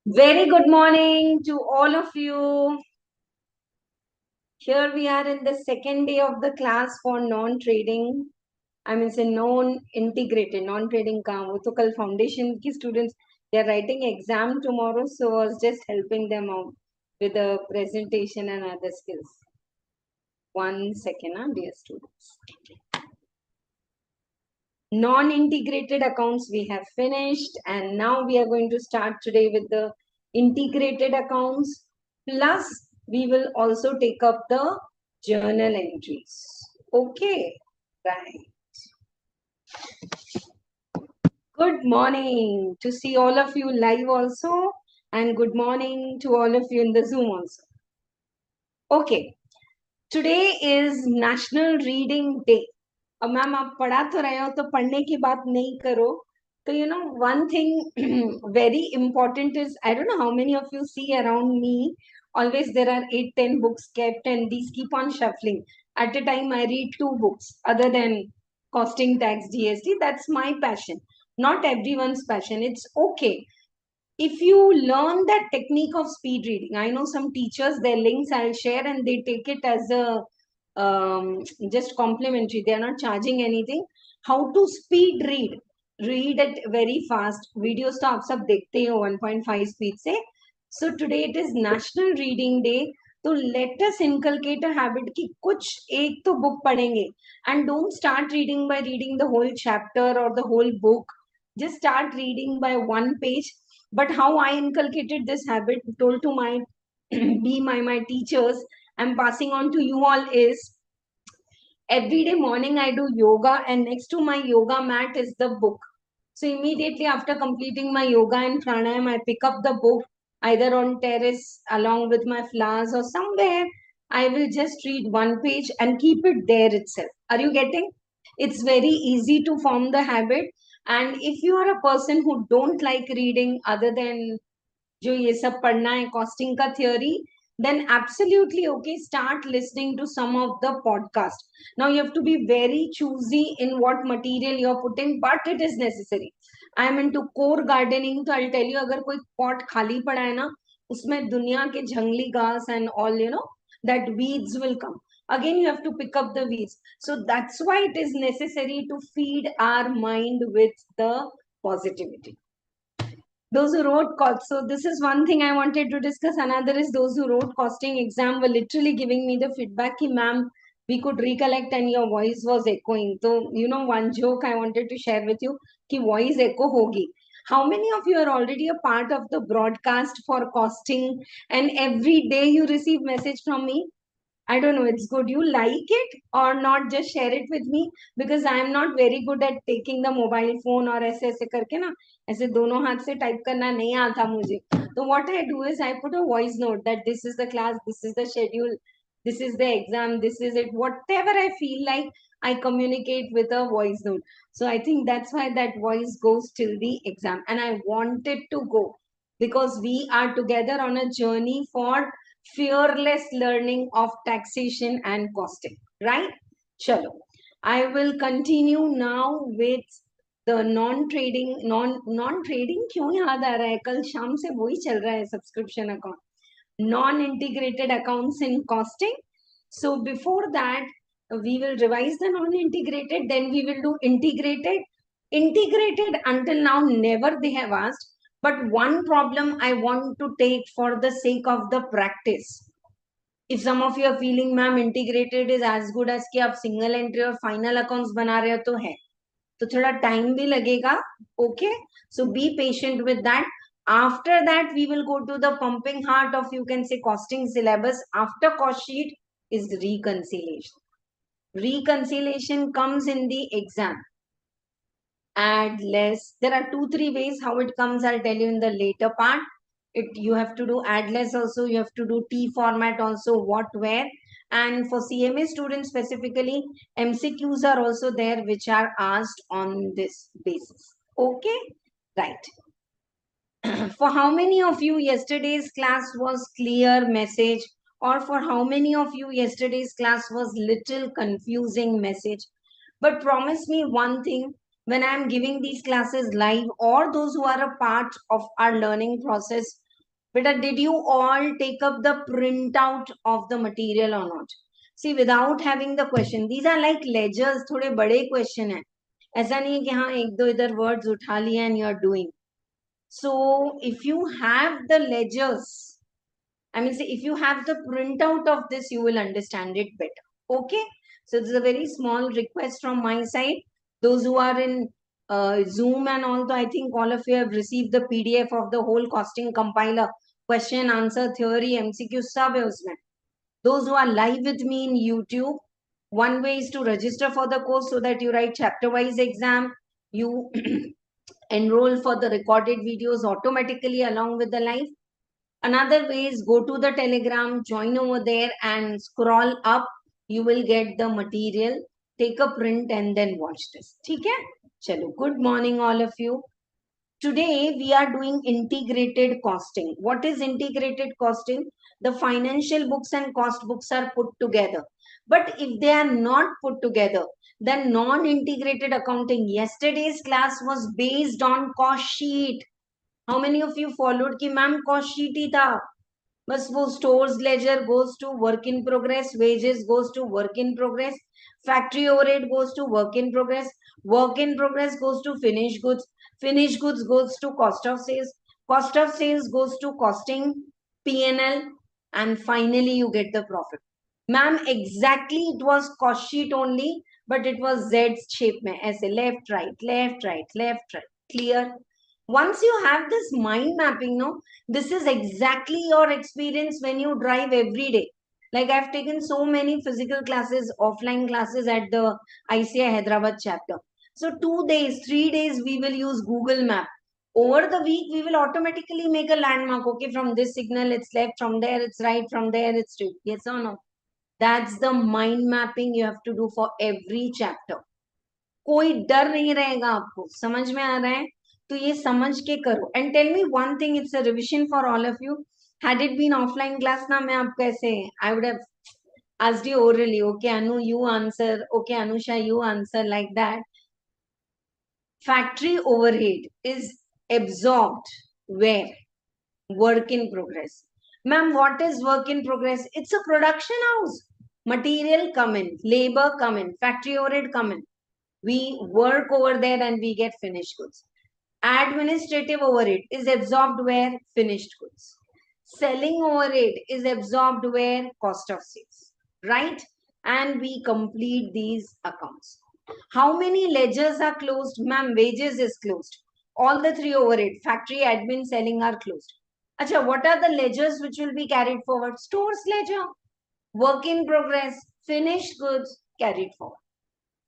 Very good morning to all of you. Here we are in the second day of the class for non-trading. I mean, say non-integrated, non-trading काम वो तो कल foundation की students they are writing exam tomorrow, so I was just helping them out with the presentation and other skills. 1 second, dear students. Non-integrated accounts we have finished, and now we are going to start today with the integrated accounts, plus we will also take up the journal entries. Okay, right. Good morning to see all of you live also, and good morning to all of you in the Zoom also. Okay, today is National Reading Day. अब ma'am आप पढ़ा तो रहे हो तो पढ़ने की बात नहीं करो तो you know one thing very important is I don't know how many of you see around me, always there are 8-10 books kept and these keep on shuffling. At a time I read 2 books other than costing, tax, GST. That's my passion, not everyone's passion. It's okay if you learn that technique of speed reading. I know some teachers, their links I'll share, and they take it as a just complimentary. They are not charging anything. How to speed read it very fast. Videos तो आप सब देखते ही हो 1.5 speed से. So today it is National Reading Day. So let us inculcate a habit कि कुछ एक तो book पढ़ेंगे, and don't start reading by reading the whole chapter or the whole book. Just start reading by one page. But how I inculcated this habit, told to my my teachers, I'm passing on to you all, is every day morning I do yoga, and next to my yoga mat is the book. So immediately after completing my yoga and pranayam, I pick up the book either on terrace along with my flowers or somewhere. I will just read one page and keep it there itself. Are you getting? It's very easy to form the habit. And if you are a person who don't like reading other than जो ये सब पढ़ना है costing का theory, then absolutely okay, start listening to some of the podcast. Now you have to be very choosy in what material you're putting, but it is necessary. I am into core gardening, so I'll tell you, अगर कोई pot खाली पड़ा है ना, उसमें दुनिया के जंगली घास and all, you know, that weeds will come. Again, you have to pick up the weeds. So that's why it is necessary to feed our mind with the positivity. Those who wrote cost, so this is one thing I wanted to discuss. Another is those who wrote costing exam were literally giving me the feedback ki ma'am, we could recollect and your voice was echoing. So you know, one joke I wanted to share with you ki voice echo hogi. How many of you are already a part of the broadcast for costing and every day you receive message from me? I don't know, it's good. You like it or not, just share it with me, because I am not very good at taking the mobile phone और ऐसे ऐसे करके ना, ऐसे दोनों हाथ से type करना नहीं आता मुझे. So what I do is I put a voice note that this is the class, this is the schedule, this is the exam, this is it. Whatever I feel like, I communicate with a voice note. So I think that's why that voice goes till the exam. And I want it to go because we are together on a journey for fearless learning of taxation and costing, right? Chalo. I will continue now with the non-trading. Non-trading क्यों याद आ रहा है? कल शाम से वही चल रहा है subscription account. Non-integrated accounts in costing. So before that, we will revise the non-integrated, then we will do integrated. Integrated until now, never they have asked. But one problem I want to take for the sake of the practice. If some of you are feeling ma'am integrated is as good as कि आप single entry और final accounts बना रहे हो तो है, तो थोड़ा टाइम भी लगेगा. Okay, so be patient with that. After that we will go to the pumping heart of, you can say, costing syllabus. After cost sheet is reconciliation. Reconciliation comes in the exam. Add, less, there are 2-3 ways how it comes. I'll tell you in the later part. You have to do add, less also, you have to do T format also, what, where. And for CMA students specifically, MCQs are also there which are asked on this basis. Okay, right. For how many of you yesterday's class was clear message, or for how many of you yesterday's class was little confusing message? But promise me one thing, when I'm giving these classes live, or those who are a part of our learning process, beta, did you all take up the printout of the material or not? See, without having the question, these are like ledgers, थोड़े बड़े question हैं. ऐसा नहीं है कि हाँ एक दो इधर words उठा लिए and you're doing. So if you have the ledgers, I mean, say if you have the printout of this, you will understand it better. Okay. So this is a very small request from my side. Those who are in Zoom and all, I think all of you have received the PDF of the whole costing compiler, question, answer, theory, MCQ, sab hai usme. Those who are live with me in YouTube, one way is to register for the course so that you write chapter-wise exam. You enroll for the recorded videos automatically along with the live. Another way is go to the Telegram, join over there and scroll up. You will get the material. Take a print and then watch this. Okay? Chalo. Good morning, all of you. Today we are doing integrated costing. What is integrated costing? The financial books and cost books are put together. But if they are not put together, then non-integrated accounting. Yesterday's class was based on cost sheet. How many of you followed कि ma'am cost sheet ही था? बस वो stores ledger goes to work in progress, wages goes to work in progress, factory overhead goes to work in progress goes to finished goods goes to cost of sales goes to costing, P&L, and finally you get the profit. Ma'am, exactly it was cost sheet only, but it was Z shape में ऐसे left right left right left right. Clear? Once you have this mind mapping, no, this is exactly your experience when you drive every day. Like I've taken so many physical classes, offline classes at the ICA Hyderabad chapter. So 2 days, 3 days, we will use Google Map. Over the week, we will automatically make a landmark. Okay, from this signal, it's left, from there, it's right, from there, it's straight. Yes or no? That's the mind mapping you have to do for every chapter. कोई डर नहीं रहेगा आपको. समझ में आ रहा है? तो ये समझ के करो. And tell me one thing, it's a revision for all of you. Had it been offline class ना, मैं आपको ऐसे I would have asked you orally. Okay, Anu, you answer. Okay, Anusha, you answer, like that. Factory overhead is absorbed where? Work in progress. Ma'am, what is work in progress? It's a production house. Material come in, labor come in, factory overhead come in. We work over there and we get finished goods. Administrative overhead is absorbed where? Finished goods. Selling overhead is absorbed where? Cost of sales. Right? And we complete these accounts. How many ledgers are closed? Ma'am, wages is closed. All the three overhead, factory, admin, selling are closed. Acha, what are the ledgers which will be carried forward? Stores ledger, work in progress, finished goods carried forward.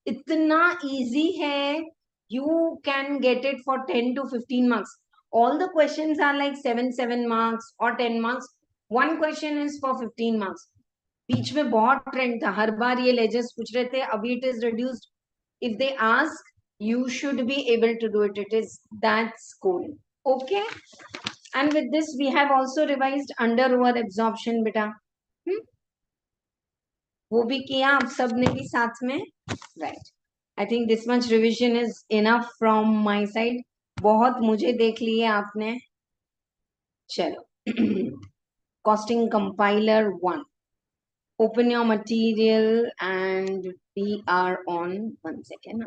इतना easy है, you can get it for 10 to 15 marks. All the questions are like 7 marks or 10 marks. One question is for 15 marks. बीच में बहुत trend था, हर बार ये ledgers पूछ रहे थे, अभी it is reduced. If they ask, you should be able to do it. It is that school. Okay. And with this, we have also revised under over absorption, beta. वो भी किया आप सबने भी साथ में. Right. I think this much revision is enough from my side. बहुत मुझे देख लिए आपने. चलो. Costing compiler 1. Open your material and we are on. 1 second.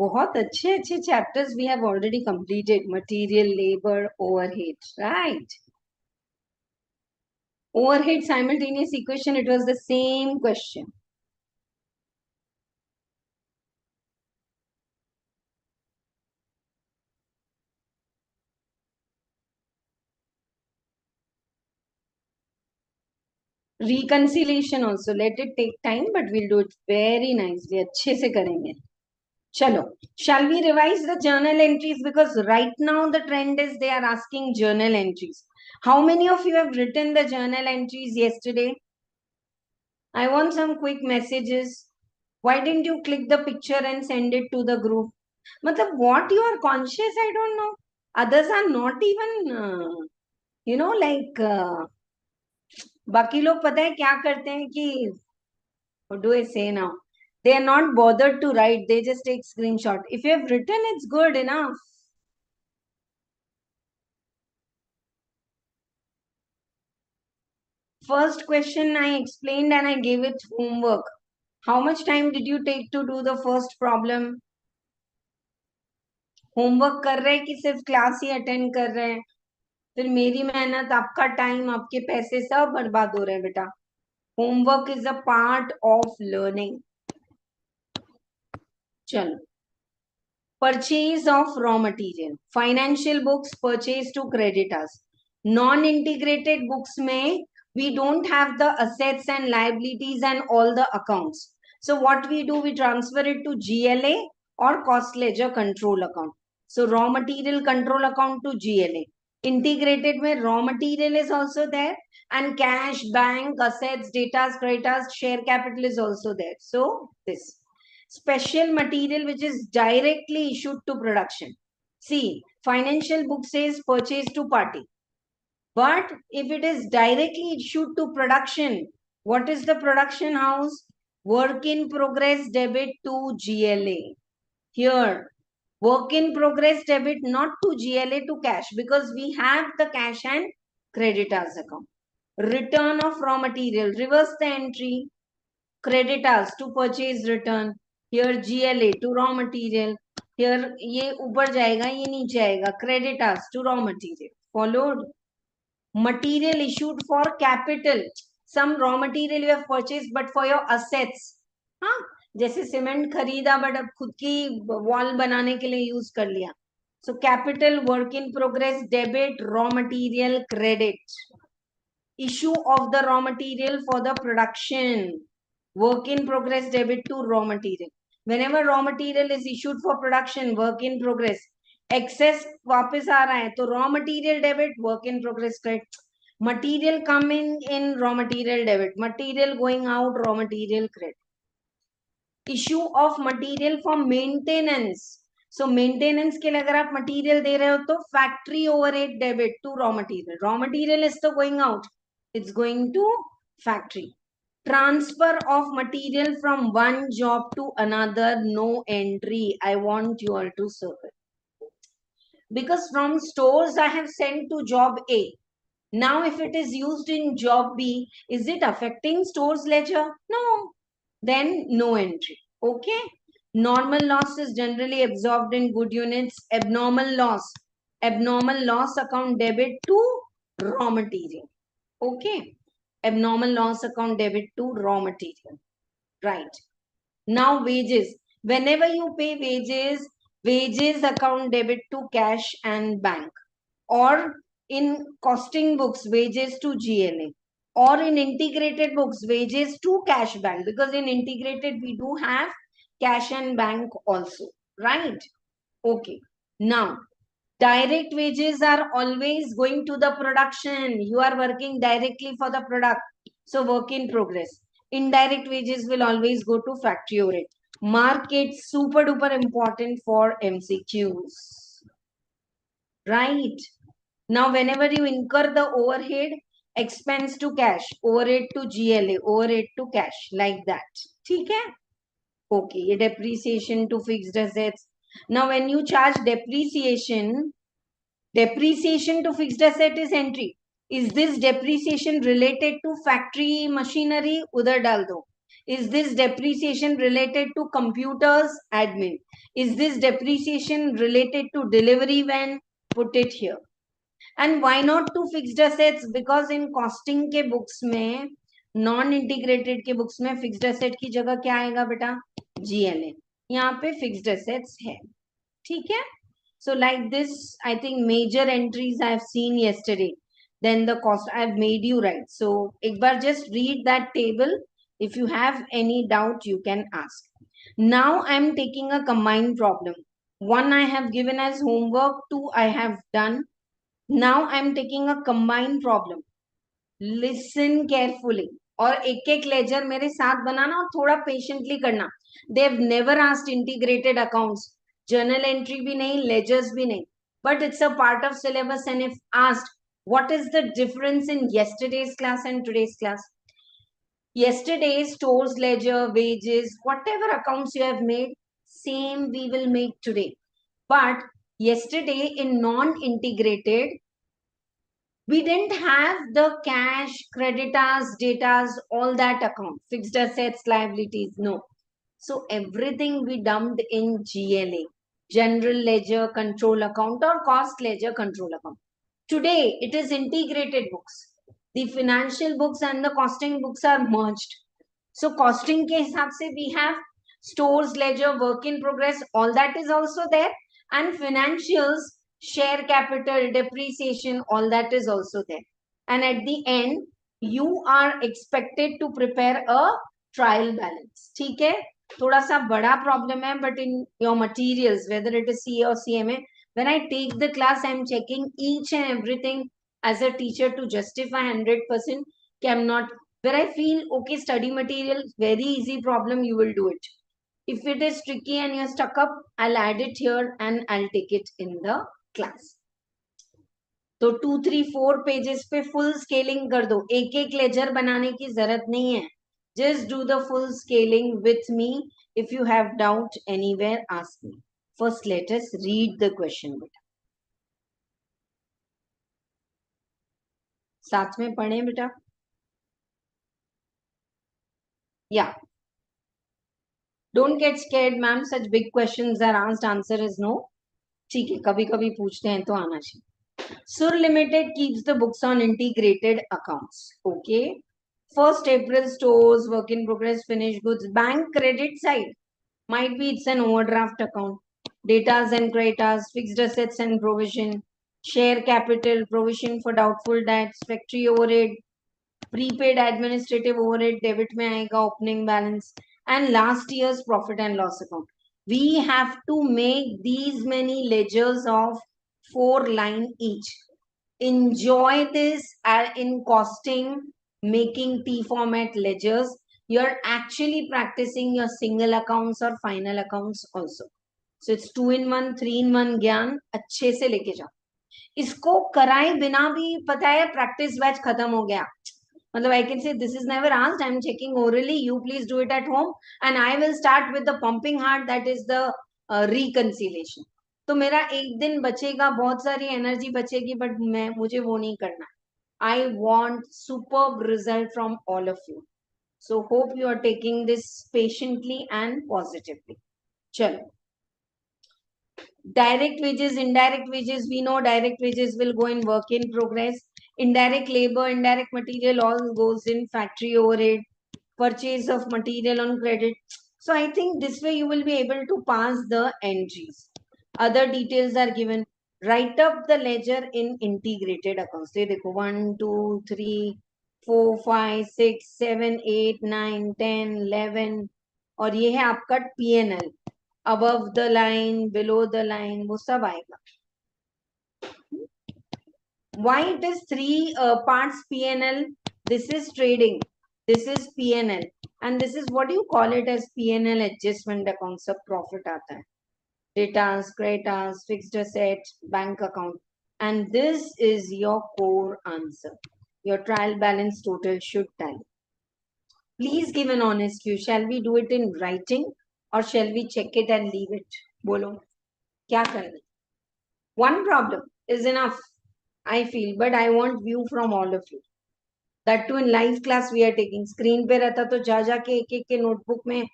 बहुत अच्छे अच्छे chapters we have already completed. Material, labor, overhead, right? Overhead simultaneous equation, it was the same question. Reconciliation also, let it take time, but we'll do it very nicely. अच्छे से करेंगे. Chalo, shall we revise the journal entries? Because right now the trend is they are asking journal entries. How many of you have written the journal entries yesterday? I want some quick messages. Why didn't you click the picture and send it to the group? Matlab, what you are conscious, I don't know. Others are not even, like, बाकी लोग पता है क्या करते हैं कि, what do I say now? They are not bothered to write. They just take screenshot. If you have written, it's good enough. First question I explained and I gave it homework. How much time did you take to do the first problem? Homework कर रहे हैं कि सिर्फ class ही attend कर रहे हैं? फिर मेरी मेहनत, आपका टाइम, आपके पैसे सब बर्बाद हो रहे हैं बेटा. Homework is a part of learning. चलो, purchase of raw material, financial books purchase to creditors. Non-integrated books में we don't have the assets and liabilities and all the accounts. So what we do, we transfer it to GLA or cost ledger control account. So raw material control account to GLA. Integrated में raw material is also there and cash, bank, assets, data, creditors, share capital is also there. So this special material which is directly issued to production. See, financial book says purchase to party. But if it is directly issued to production, what is the production house? Work in progress debit to GLA. Here, work in progress debit not to GLA, to cash, because we have the cash and creditors account. Return of raw material, reverse the entry. Creditors to purchase return. Here GLA to raw material. Here ये ऊपर जाएगा, ये नीचे आएगा. Creditors to raw material. Followed. Material issued for capital. Some raw material you have purchased but for your assets. हाँ, जैसे cement खरीदा but अब खुद की वॉल बनाने के लिए यूज कर लिया. So capital, work in progress debit, raw material credit. Issue of the raw material for the production. Work in progress debit to raw material. Whenever raw material is issued for production, work in progress. Excess वापस आ रहा है तो raw material debit, work in progress credit. Material coming in, raw material debit. Material going out, raw material credit. Issue of material for maintenance. So maintenance के लिए अगर आप material दे रहे हो तो factory overhead debit to raw material. Raw material is तो going out. It's going to factory. Transfer of material from one job to another, no entry. I want you all to circle. Because from stores I have sent to job A. Now if it is used in job B, is it affecting stores ledger? No. Then no entry. Okay. Normal loss is generally absorbed in good units. Abnormal loss account debit to raw material. Okay. Abnormal loss account debit to raw material. Right. Now wages. Whenever you pay wages, wages account debit to cash and bank. Or in costing books, wages to GLA. Or in integrated books, wages to cash bank. Because in integrated, we do have cash and bank also. Right? Okay. Now, direct wages are always going to the production. You are working directly for the product. So work in progress. Indirect wages will always go to factory overhead. Mark it super duper important for MCQs. Right. Now, whenever you incur the overhead, expense to cash, overhead to GLA, overhead to cash, like that. ठीक है? Okay. Depreciation to fixed assets. Now, when you charge depreciation to fixed asset is entry. Is this depreciation related to factory machinery? Udhar dal do. Is this depreciation related to computers? Admin. Is this depreciation related to delivery van? Put it here. And why not to fixed assets? Because in costing के books में non integrated के books में fixed asset की जगह क्या आएगा बेटा? GLA. यहाँ पे फिक्स्ड एसेट्स है. ठीक है? So like this, I think major entries I have seen yesterday. Then the cost I have made you write. So एक बार just read that table. If you have any doubt, you can ask. Now I am taking a combined problem. One I have given as homework, two I have done. Now I am taking a combined problem. Listen carefully. और एक एक laser मेरे साथ बनाना और थोड़ा patiently करना. They have never asked integrated accounts. Journal entry भी नहीं, ledgers भी नहीं. But it's a part of syllabus, and if asked, what is the difference in yesterday's class and today's class? Yesterday's stores ledger, wages, whatever accounts you have made, same we will make today. But yesterday in non-integrated, we didn't have the cash, creditors, datas, all that account, fixed assets, liabilities, no. So everything we dumped in GLA, general ledger control account or cost ledger control account. Today, it is integrated books. The financial books and the costing books are merged. So costing ke hisab se we have stores, ledger, work in progress, all that is also there. And financials, share capital, depreciation, all that is also there. And at the end, you are expected to prepare a trial balance. ठीक है? थोड़ा सा बड़ा problem है, but in your materials, whether it is CA or CMA, when I take the class, I'm checking each and everything as a teacher to justify 100%. I'm not, where I feel, okay, study material, very easy problem, you will do it. If it is tricky and you're stuck up, I'll add it here and I'll take it in the class. तो 2, 3, 4 pages पे full scaling कर दो. एक एक laser बनाने की जरूरत नहीं है. Just do the full scaling with me. If you have doubt anywhere, ask me. First, let us read the question. बेटा साथ में पढ़ें बेटा. Yeah. Don't get scared, ma'am. Such big questions are asked. Answer is no. ठीक है, कभी कभी पूछते हैं तो आना चाहिए. Sur Limited keeps the books on integrated accounts. Okay. 1st April stores, work in progress, finished goods, bank credit side. Might be it's an overdraft account. Datas and creditors, fixed assets and provision, share capital, provision for doubtful debts, factory overhead, prepaid administrative overhead, debit में आएगा opening balance, and last year's profit and loss account. We have to make these many ledgers of 4 line each. Enjoy this in costing, making T format ledgers. You're actually practicing your single accounts or final accounts also. So it's 2 in 1, 3 in 1 ज्ञान अच्छे से लेके जाओ. इसको कराए बिना भी पता है प्रैक्टिस बैच खत्म हो गया. मतलब I can say this is never asked. I'm checking orally. You please do it at home, and I will start with the pumping heart. That is the reconciliation. तो मेरा एक दिन बचेगा, बहुत सारी एनर्जी बचेगी, बट मुझे वो नहीं करना. I want superb result from all of you. So hope you are taking this patiently and positively. चलो. Direct wages, indirect wages. We know direct wages will go in work in progress. Indirect labor, indirect material all goes in factory overhead. Purchase of material on credit. So I think this way you will be able to pass the entries. Other details are given. Write up the ledger in integrated accounts. So देखो 1, 2, 3, 4, 5, 6, 7, 8, 9, 10, 11. और ये है आपका P&L. Above the line, below the line, वो सब आएगा. Why it is 3 parts P&L? This is trading. This is P&L. And this is what you call it as P&L adjustment account. सब profit आता है. Datas, creditors, fixed assets, bank account. And this is your core answer. Your trial balance total should tally. Please give an honest view. Shall we do it in writing or shall we check it and leave it? बोलो क्या करना? One problem is enough, I feel, but I want view from all of you. That to in live class we are taking. Screen पे रहता तो जा जाके एक एक के नोटबुक में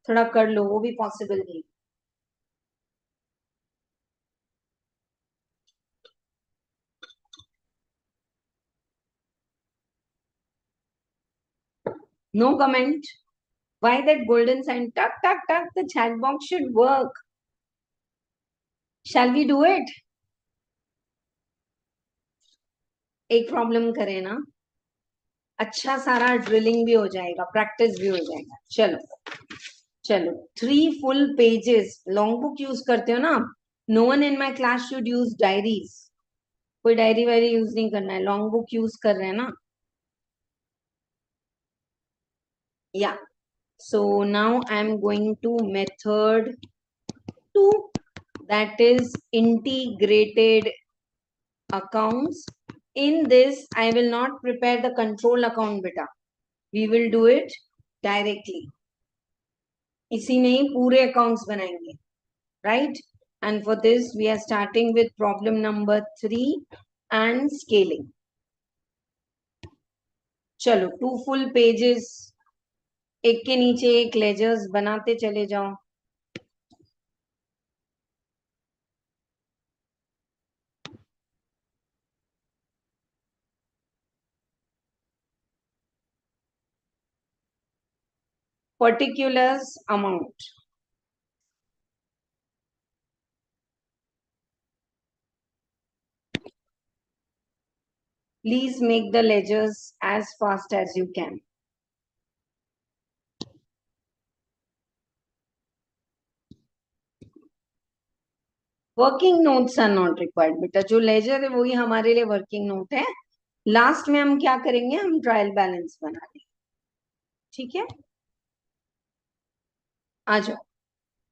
थोड़ा कर लो, वो भी पॉसिबल नहीं. No comment. Why that golden sign? Tuck, tuck, tuck. The chat box should work. Shall we do it? एक प्रॉब्लम करें ना, अच्छा सारा ड्रिलिंग भी हो जाएगा, प्रैक्टिस भी हो जाएगा. चलो चलो, 3 full pages. Long book use करते हो ना. No one in my class should use diaries. कोई डायरी वायरी यूज नहीं करना है, लॉन्ग बुक यूज कर रहे हैं ना. या so now I am going to method 2, that is integrated accounts. In this, I will not prepare the control account beta. We will do it directly. इसी में ही पूरे accounts बनाएंगे, right? And for this, we are starting with problem number 3 and scaling. चलो, 2 full pages, एक के नीचे एक ledgers बनाते चले जाओ. Particulars amount. Please make the ledgers as fast as you can. Working notes are not required बेटा. जो लेजर है वही हमारे लिए वर्किंग नोट है. लास्ट में हम क्या करेंगे, हम ट्रायल बैलेंस बना लेंगे. ठीक है, आ जाओ.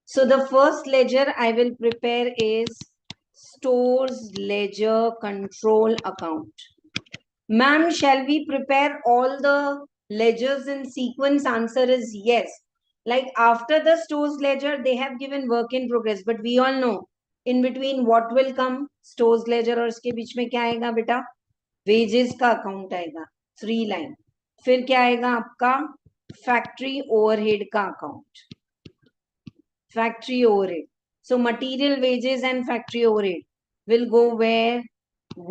So the first ledger I will prepare is stores ledger control account. Ma'am, shall we prepare all the ledgers in sequence? Answer is yes. Like after the stores ledger, they have given work in progress, but we all know in between what will come. Stores ledger और इसके बीच में क्या आएगा बेटा? Wages का account आएगा, 3 line. फिर क्या आएगा आपका? फैक्ट्री ओवरहेड का account. Factory overhead. So material wages and factory overhead will go where?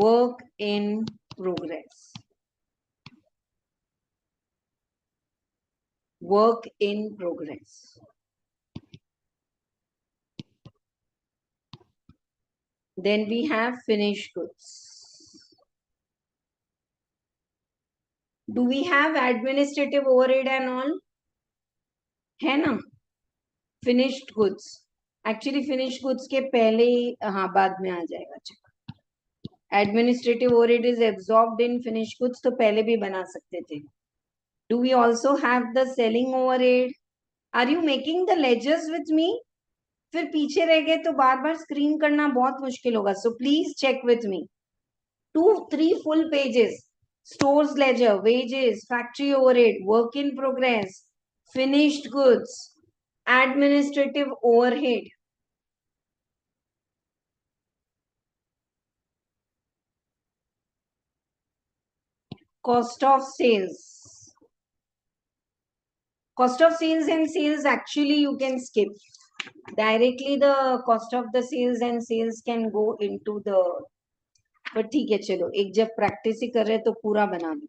Work in progress. Work in progress. Then we have finished goods. Do we have administrative overhead and all? है ना? Finished goods. Actually finished goods के पहले ही, हाँ, बाद में आ जाएगा. Administrative overhead is absorbed in finished goods, तो पहले भी बना सकते थे. Do we also have the selling overhead? Are you making the ledgers with me? फिर पीछे रह गए तो बार बार स्क्रीन करना बहुत मुश्किल होगा. So please check with me. 2-3 full pages. Stores ledger, wages, factory overhead, work in progress, finished goods, administrative overhead. Cost of sales. Cost of sales and sales actually you can skip. Directly the cost of the sales and sales can go into the. पर ठीक है, चलो एक जब practice ही कर रहे तो पूरा बना लो.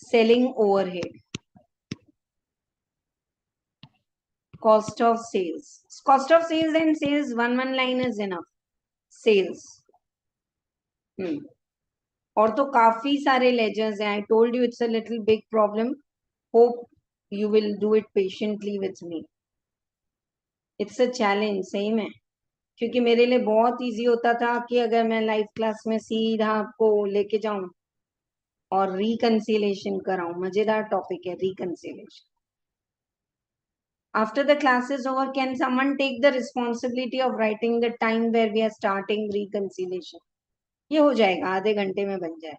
Selling overhead. Cost of sales. Cost of sales and sales, one line is enough. Sales. और तो काफी सारे लेजर्स हैं. I told you it's a little big problem. Hope you will do it patiently with me. It's a challenge सही में, क्योंकि मेरे लिए बहुत इजी होता था कि अगर मैं लाइव क्लास में सीधा आपको लेके जाऊं और रिकंसिलेशन कराऊं. मजेदार टॉपिक है reconciliation. After the class is over, can someone take the responsibility of writing the time where we are starting reconciliation? ये हो जाएगा, आधे घंटे में बन जाए.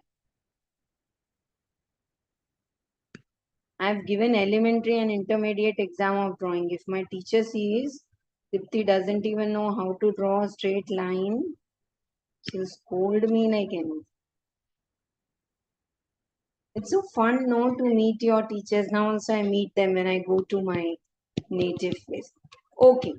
I have given elementary and intermediate exam of drawing. If my teacher sees Dipti doesn't even know how to draw a straight line, she'll scold me like anything. It's so fun, no, to meet your teachers. Now also I meet them when I go to my native place. Okay.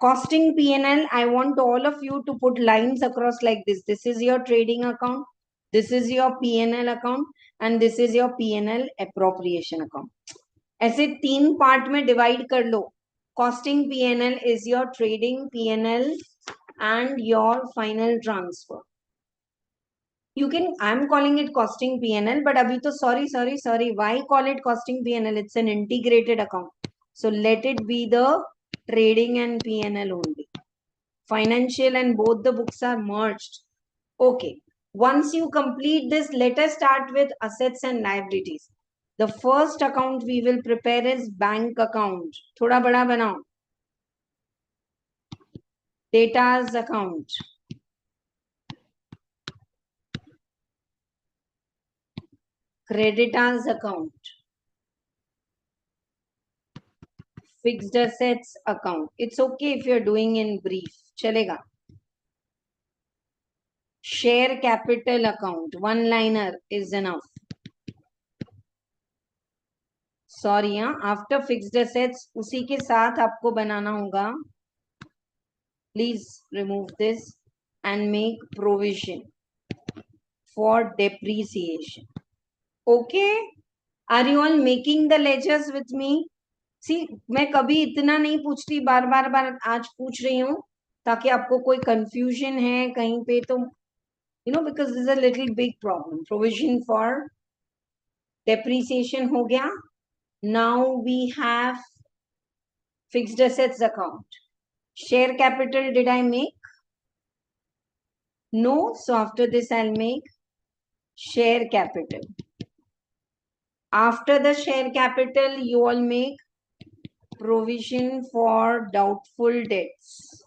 Costing P&L, I want all of you to put lines across like this. This is your trading account. This is your P&L account. And this is your P&L appropriation account. ऐसे 3 part में divide कर लो. Costing P&L is your trading P&L and your final transfer. You can, I'm calling it costing P&L, but abhi to sorry. Why call it costing P&L? It's an integrated account. So let it be the trading and P&L only. Financial and both the books are merged. Okay. Once you complete this, let us start with assets and liabilities. The first account we will prepare is bank account. Thoda bada banao. Data's account. Creditors account. Fixed assets account. It's okay if you're doing in brief. Chalega. Share capital account. One liner is enough. Sorry, after fixed assets, उसी के साथ आपको बनाना होगा. Please remove this and make provision for depreciation. Okay? Are you all making the ledgers with me? See, मैं कभी इतना नहीं पूछती, बार बार आज पूछ रही हूँ ताकि आपको कोई confusion है कहीं पे तो, you know, because this is a little big problem. Provision for depreciation हो गया. Now we have fixed assets account. Share capital, did I make? No. So after this, I'll make share capital. After the share capital, you all make provision for doubtful debts.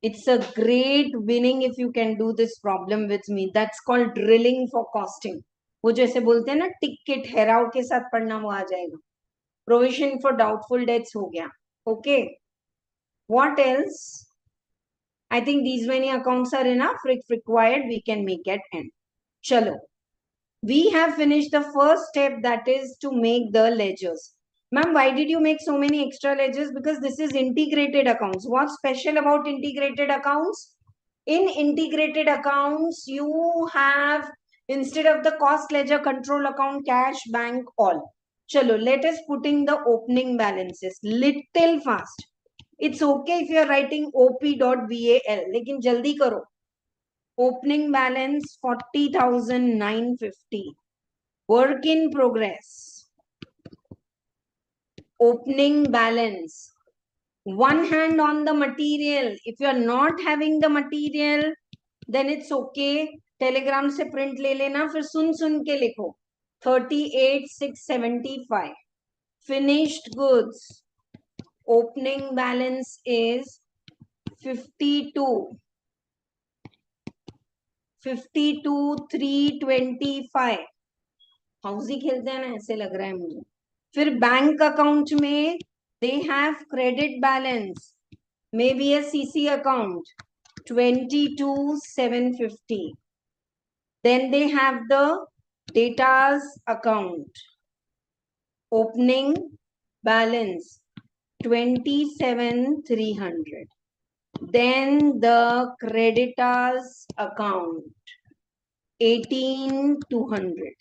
It's a great winning if you can do this problem with me. That's called drilling for costing. वो जैसे बोलते हैं ना ticket हेराव के साथ पढ़ना वो आ जाएगा. Provision for doubtful debts हो गया. Okay. What else? I think these many accounts are enough. If required, we can make at end. Chalo. We have finished the first step, that is to make the ledgers. Ma'am, why did you make so many extra ledgers? Because this is integrated accounts. What's special about integrated accounts? In integrated accounts, you have, instead of the cost ledger, control account, cash, bank, all. Chalo, let us put in the opening balances. Little fast. It's okay if you're writing op.val, lekin jaldi karo. Opening balance 40,950. Work in progress. Opening balance. One hand on the material. If you are not having the material, then it's okay. Telegram से print ले लेना, फिर सुन के लिखो. 38,675. Finished goods. Opening balance is 52,325. हाउसी खेलते हैं ना, ऐसे लग रहा है मुझे. फिर बैंक अकाउंट में they have credit balance, maybe a CC account, 22,750. Then they have the data's account. Opening balance 27,300. Then the creditors account 18,200.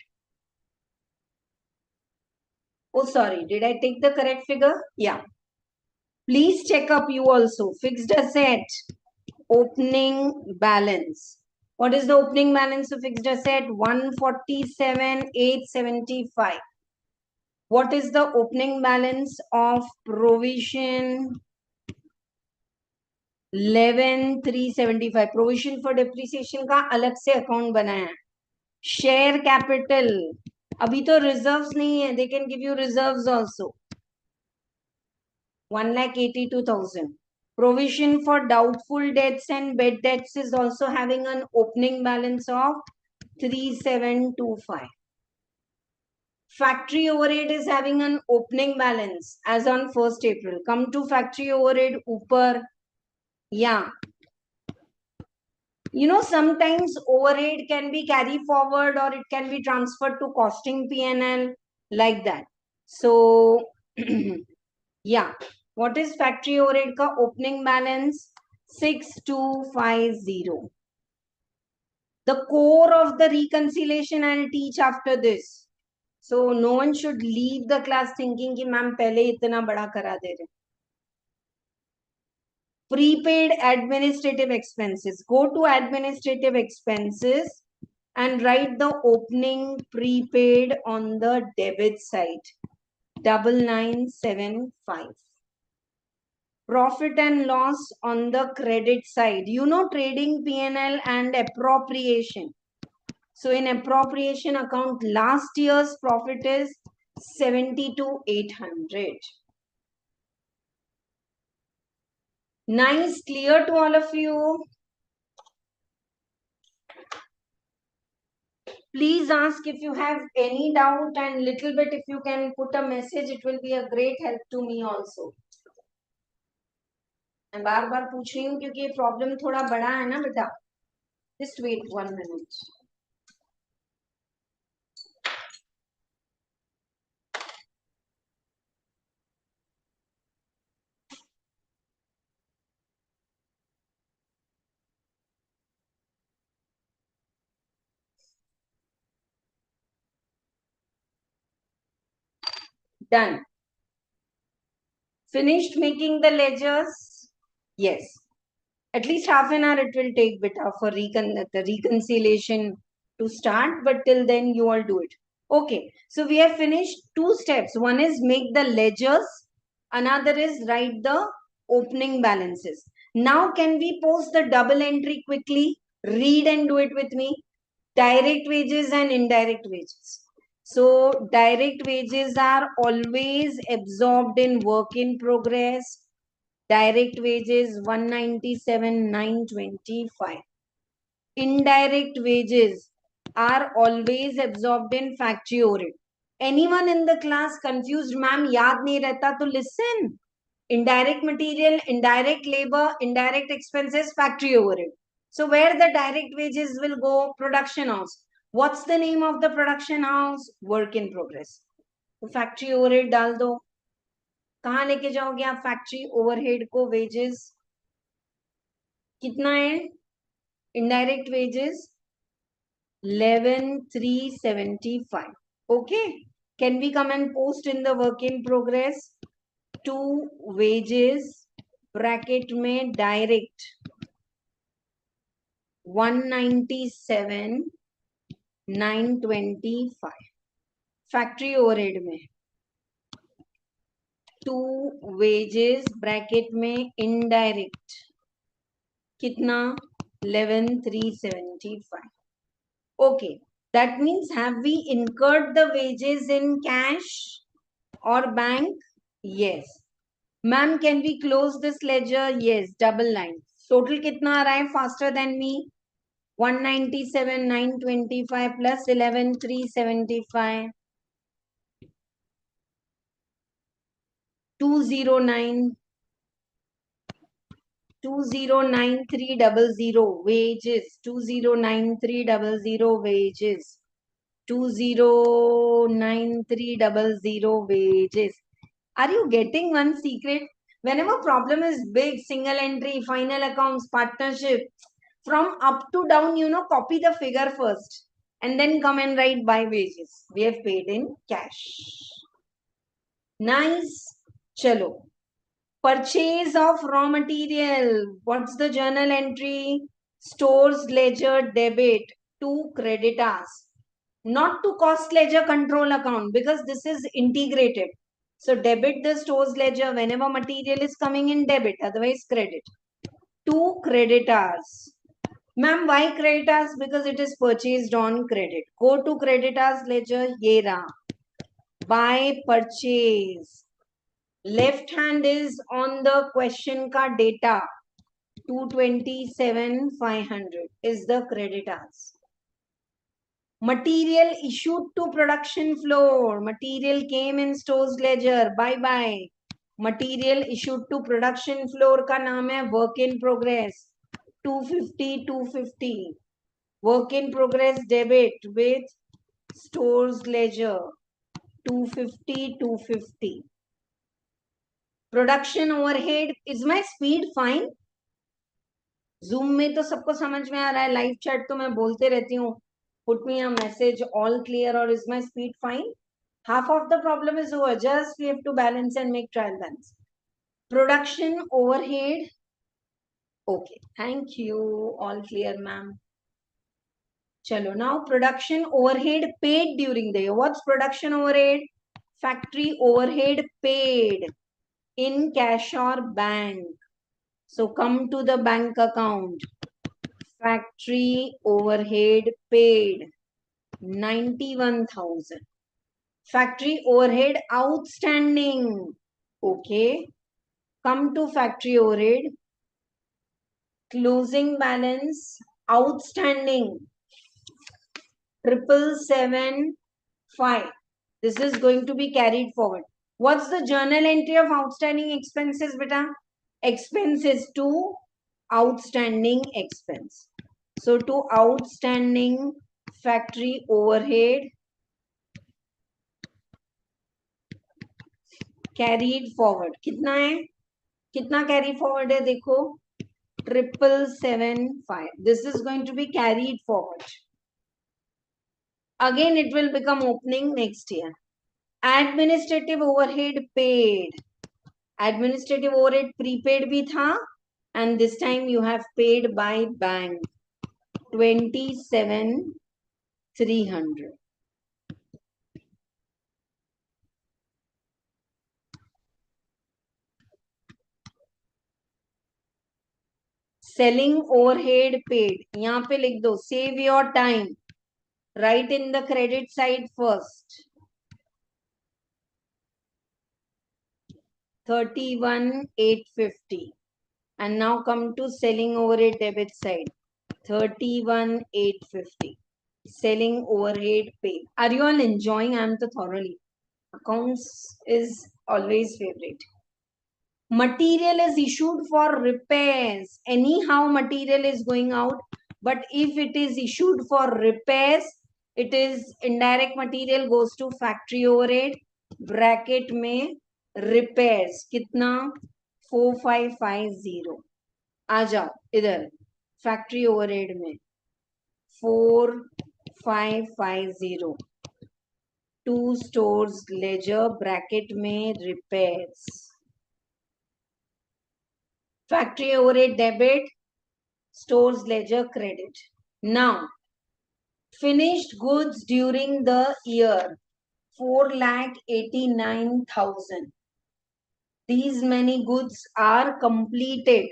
Oh, sorry. Did I take the correct figure? Yeah. Please check up you also. Fixed asset. Opening balance. What is the opening balance of fixed asset? 147,875. What is the opening balance of provision? 11,375. Provision for depreciation का अलग से account बनाया है. Share capital. अभी तो reserves नहीं है. They can give you reserves also. 1,82,000. Provision for doubtful debts and bad debts is also having an opening balance of 3,725. Factory overhead is having an opening balance as on 1st April. Come to factory overhead, upar. Yeah. Sometimes overhead can be carried forward or it can be transferred to costing P&L, like that. So, yeah. What is factory overhead ka opening balance? 6250. The core of the reconciliation I'll teach after this. So no one should leave the class thinking कि ma'am पहले इतना बड़ा करा दे रहे. Prepaid administrative expenses. Go to administrative expenses and write the opening prepaid on the debit side. 9975. Profit and loss on the credit side. Trading P&L and appropriation. So in appropriation account, last year's profit is 72,800. Nice, clear to all of you. Please ask if you have any doubt, and little bit if you can put a message, it will be a great help to me also. मैं बार बार पूछ रही हूँ क्योंकि ये problem थोड़ा बड़ा है ना बेटा. Just wait 1 minute. Done. Finished making the ledgers? Yes. At least half an hour it will take beta for the reconciliation to start, but till then you all do it. Okay, so we have finished 2 steps. One is make the ledgers, another is write the opening balances. Now can we post the double entry quickly? Read and do it with me. Direct wages and indirect wages. So direct wages are always absorbed in work in progress. Direct wages 197,925. Indirect wages are always absorbed in factory overhead. Anyone in the class confused, ma'am, yaad nahi rehta, to listen. Indirect material, indirect labor, indirect expenses, factory overhead. So where the direct wages will go? Production house. What's the name of the production house? Work in progress. तो factory overhead डाल दो. कहाँ लेके जाओगे आप factory overhead को? wages कितना है? Indirect wages 11,375. Okay. Can we come and post in the work in progress? 2 wages bracket में direct 197,925. Factory overhead में 2 wages bracket में indirect कितना? 11,375. Okay, that means have we incurred the wages in cash or bank? Yes. Ma'am, can we close this ledger? Yes, double line. Total kitna aa raha hai faster than me? 197,925 plus 11,375. 209. 209300 wages. 209300 wages. 209300 wages. Are you getting one secret? Whenever problem is big, single entry, final accounts, partnership, from up to down, copy the figure first and then come and write by wages. We have paid in cash. Nice. Chalo. Purchase of raw material. What's the journal entry? Stores ledger debit to creditors. Not to cost ledger control account because this is integrated. So debit the stores ledger whenever material is coming in debit, otherwise credit. To creditors. Ma'am, why creditors? Because it is purchased on credit. Go to creditors ledger, ye raha. By purchase. Left hand is on the question ka data. 227,500 is the creditors. Material issued to production floor. Material came in stores ledger. Bye bye. Material issued to production floor का नाम है work in progress. 250, 250. Work in progress debit with stores ledger, 250, 250. Production overhead, is my speed fine? Zoom में तो सबको समझ में आ रहा है, लाइव चैट तो मैं बोलते रहती हूँ, put me a message, all clear, or is my speed fine? Half of the problem is over, just we have to balance and make trial balance. Production overhead, okay, thank you, all clear ma'am. Chalo, now production overhead paid during the year. What's production overhead? Factory overhead paid in cash or bank. So come to the bank account. Factory overhead paid 91,000. Factory overhead outstanding. Okay. Come to factory overhead. Closing balance outstanding 777.5. This is going to be carried forward. What's the journal entry of outstanding expenses, beta? Expenses to outstanding expense. So to outstanding factory overhead carried forward. कितना है? कितना carry forward है? देखो 777.5. This is going to be carried forward. Again, it will become opening next year. Administrative overhead paid. Administrative overhead prepaid भी था, and this time you have paid by bank 27,300. Selling overhead paid. यहाँ पे लिख दो, save your time. Write in the credit side first. 31,850. And now come to selling overhead debit side. 31,850. Selling overhead paid. Are you all enjoying? I am so thoroughly. Accounts is always favorite. Material is issued for repairs. Anyhow, material is going out. But if it is issued for repairs, it is indirect material goes to factory overhead. Bracket में repairs. कितना? 4550. आ जाओ इधर factory overhead में 4550. To stores ledger bracket में repairs. Factory overhead debit, stores ledger credit. Now, finished goods during the year 4,89,000. These many goods are completed.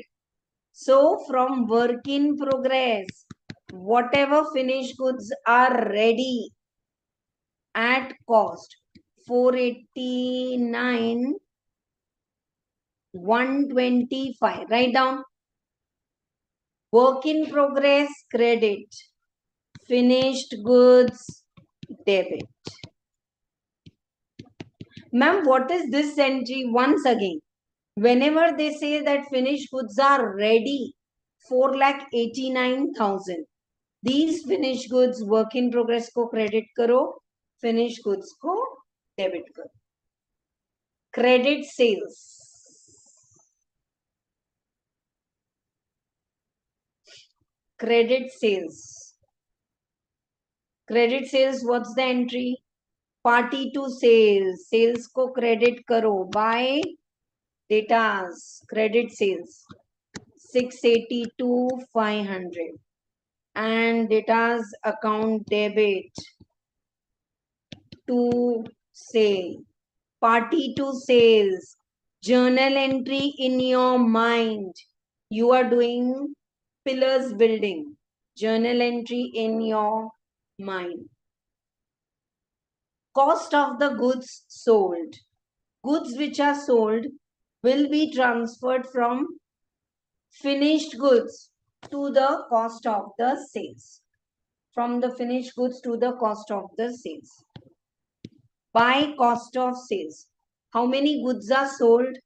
So, from work in progress, whatever finished goods are ready at cost 489. 125. Write down. Work in progress credit. Finished goods debit. Ma'am, what is this entry? Once again, whenever they say that finished goods are ready, 4,89,000. These finished goods work in progress को credit करो, finished goods को debit करो. Credit sales. Credit sales. Credit sales, what's the entry? Party to sales. Sales को credit करो. By datas. Credit sales. 682,500. And datas account debit to sale. Party to sales. Journal entry in your mind. You are doing pillars building. Journal entry in your mind. Cost of the goods sold. Goods which are sold will be transferred from finished goods to the cost of the sales. From the finished goods to the cost of the sales. By cost of sales. How many goods are sold?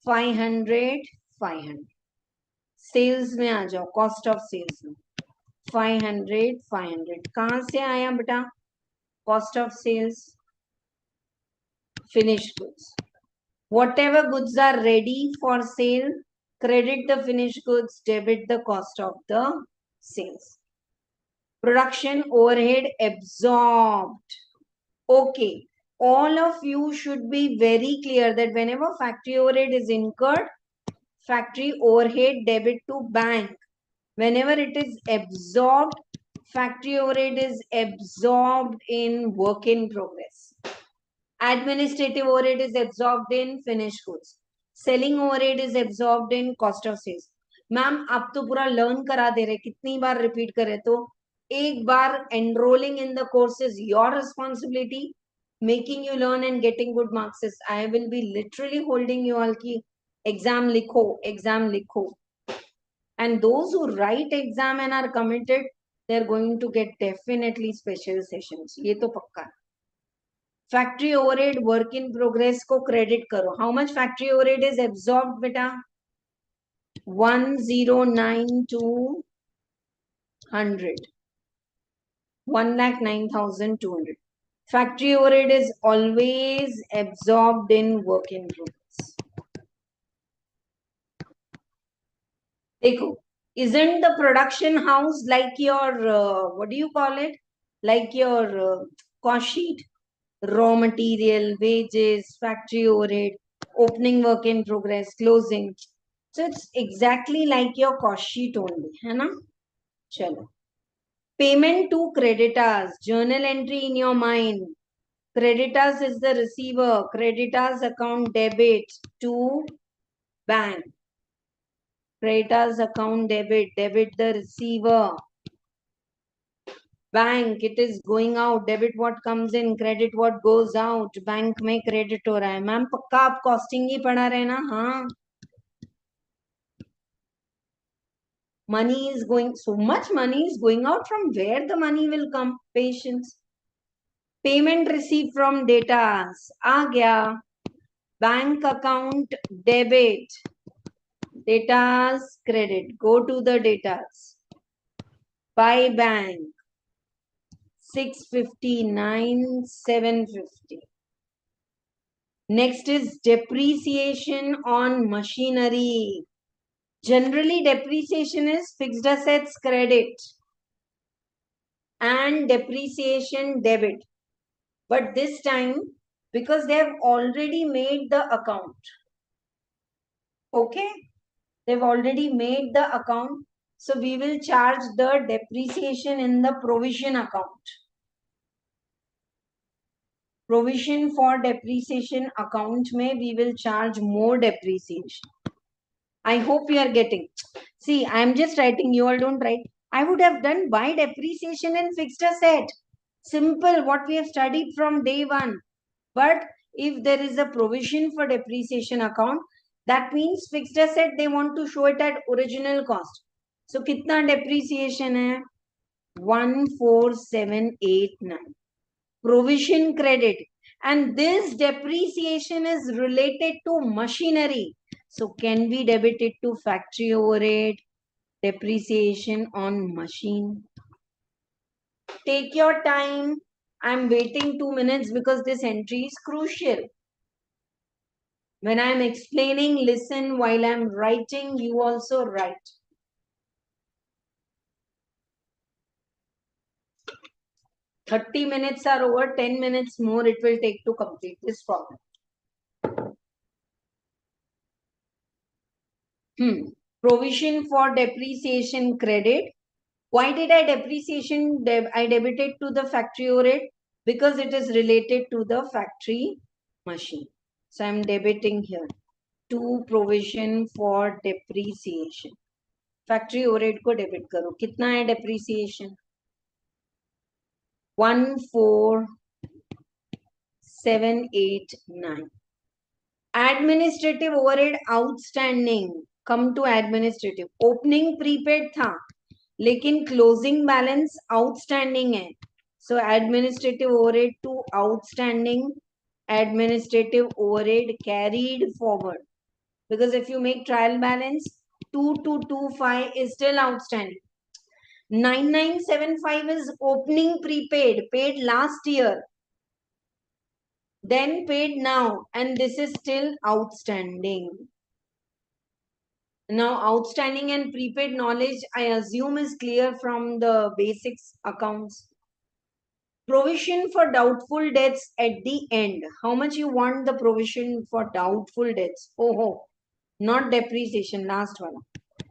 500, 500. Sales में आ जाओ, cost of sales में 500 कहां से आया बेटा? Cost of sales, finished goods. Whatever goods are ready for sale, credit the finished goods, debit the cost of the sales. Production overhead absorbed. Okay, all of you should be very clear that whenever factory overhead is incurred, factory overhead debit to bank. Whenever it is absorbed, factory overhead is absorbed in work in progress. Administrative overhead is absorbed in finished goods. Selling overhead is absorbed in cost of sales. Ma'am आप तो पूरा learn करा दे रहे, कितनी बार repeat करे? तो एक बार enrolling in the course is your responsibility. Making you learn and getting good marks is I will be literally holding you all की exam लिखो, exam लिखो. And those who write exam and are committed, they are going to get definitely special sessions. ये तो पक्का है. Factory overhead work in progress को credit करो. How much factory overhead is absorbed बेटा? 109200, 1,09,200. Factory overhead is always absorbed in work in progress. देखो, isn't the production house like your what do you call it? Like your cost sheet? Raw material, wages, factory overhead, opening work in progress, closing. So it's exactly like your cost sheet only, है ना? चलो. Payment to creditors, journal entry in your mind. Creditors is the receiver. Creditors account debit to bank. Creditors account debit, debit the receiver. Bank it is going out, debit what comes in, credit what goes out. Bank में credit हो रहा है. Ma'am पक्का आप costing ही पढ़ा रहे ना? हाँ. Money is going, so much money is going out. From where the money will come? Patience. Payment received from datas आ गया. Bank account debit, datas credit, go to the datas. By bank 659 750. Next is depreciation on machinery. Generally, depreciation is fixed assets credit and depreciation debit. But this time, because they have already made the account, okay? They've already made the account. So we will charge the depreciation in the provision account. Provision for depreciation account में we will charge more depreciation. I hope you are getting. See, I am just writing. You all don't write. I would have done by depreciation and fixed asset. Simple, what we have studied from day one. But if there is a provision for depreciation account, that means fixed asset, they want to show it at original cost. So, kitna depreciation hai? 14789. Provision credit. And this depreciation is related to machinery. So, can we debit it to factory overhead? Depreciation on machine. Take your time. I'm waiting 2 minutes because this entry is crucial. When I'm explaining, listen. While I'm writing, you also write. "30 minutes are over, 10 minutes more it will take to complete this problem." Provision for depreciation credit. Why did I depreciation? I debited to the factory overhead because it is related to the factory machine. So I'm debiting here to provision for depreciation. Factory overhead को debit करो. कितना है depreciation? 14789. Administrative overhead outstanding. Come to administrative. Opening prepaid था, लेकिन closing balance outstanding है. So administrative overhead to outstanding. Administrative overhead carried forward. Because if you make trial balance, 2225 is still outstanding. 9975 is opening prepaid, paid last year, then paid now, and this is still outstanding. Now, outstanding and prepaid knowledge, I assume, is clear from the basics accounts. Provision for doubtful debts at the end. How much you want the provision for doubtful debts? Oh, not depreciation, last one.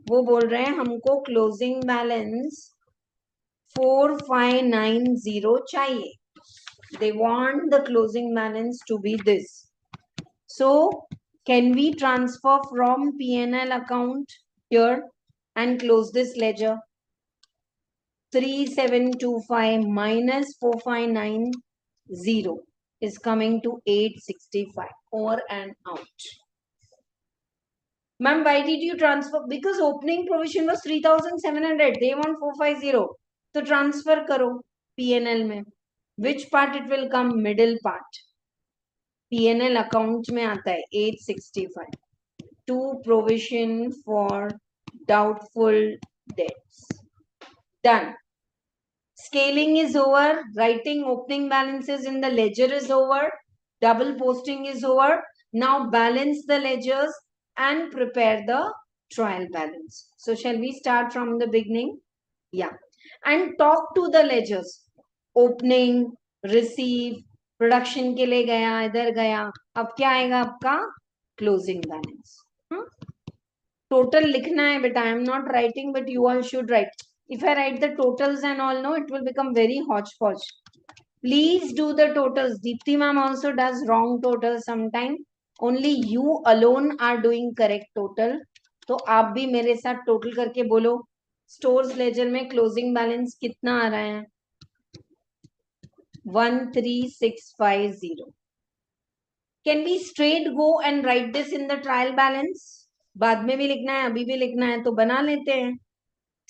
वो बोल रहे हैं हमको closing balance 4590 चाहिए. They want the closing balance to be this. So can we transfer from P&L account here and close this ledger? 3725 minus 4590 is coming to 865 over and out. Ma'am, why did you transfer? Because opening provision was 3700. They want 450. So transfer karo P&L mein. Which part it will come? Middle part. P&L account mein aata hai 865. To provision for doubtful debts. Done. Scaling is over. Writing opening balances in the ledger is over. Double posting is over. Now balance the ledgers and prepare the trial balance. So shall we start from the beginning? Yeah. And talk to the ledgers. Opening, receive, production के लिए गया, इधर गया. अब क्या आएगा आपका? Closing balance. Total लिखना है बेटा. I am not writing, but you all should write. If I write the totals and all, no, it will become very hodgepodge. Please do the totals. Dipti ma'am also does wrong totals sometime. Only you alone are doing correct total. तो आप भी मेरे साथ total करके बोलो. Stores ledger में closing balance कितना आ रहा है? 13650. Can we straight go and write this in the trial balance? बाद में भी लिखना है, अभी भी लिखना है, तो बना लेते हैं.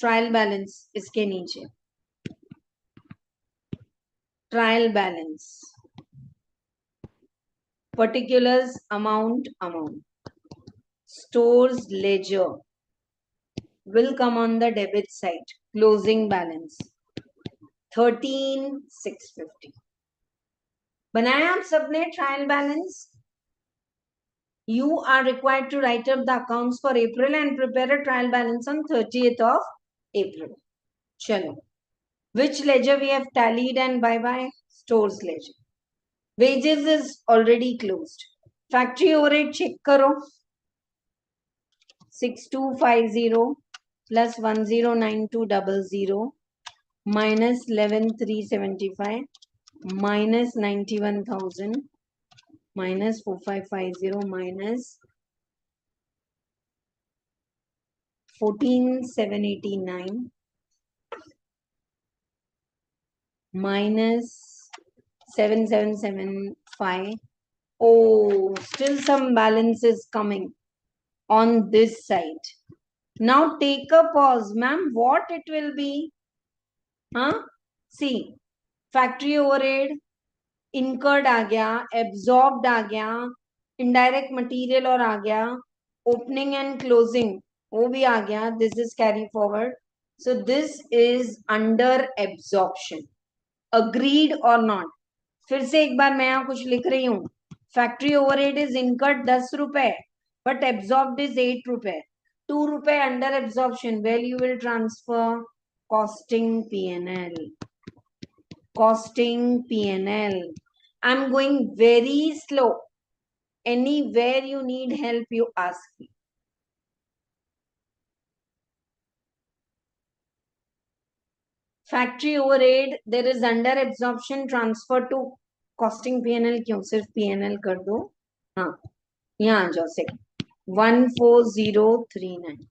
Trial balance इसके नीचे. Trial balance. Particulars amount. Stores ledger will come on the debit side. Closing balance 13,650. बनाया आप सबने trial balance? You are required to write up the accounts for April and prepare a trial balance on 30th of April. Chalo. Which ledger we have tallied and bye-bye? Stores ledger. Wages is already closed. Factory overhead check karo. 6250 plus 109200 minus 11375 minus 91,000 minus 4550 minus 14789 minus 7775. Oh, still some balance is coming on this side. Now take a pause. Ma'am, what it will be? See, factory overhead, incurred आ गया, absorbed आ गया, indirect material और आ गया, opening and closing वो भी आ गया. This is carry forward. So this is under absorption. Agreed or not? फिर से एक बार मैं यहाँ कुछ लिख रही हूँ. Factory overhead is incurred 10 रुपए, but absorbed is 8 रुपए. 2 रुपए under absorption. Well, you will transfer costing P&L. Costing P&L. I'm going very slow. Anywhere you need help, you ask me. Factory overhead, there is under absorption, transfer to costing P&L. क्यों सिर्फ P&L कर दो? हाँ, यहाँ आ जाओ. second 14039.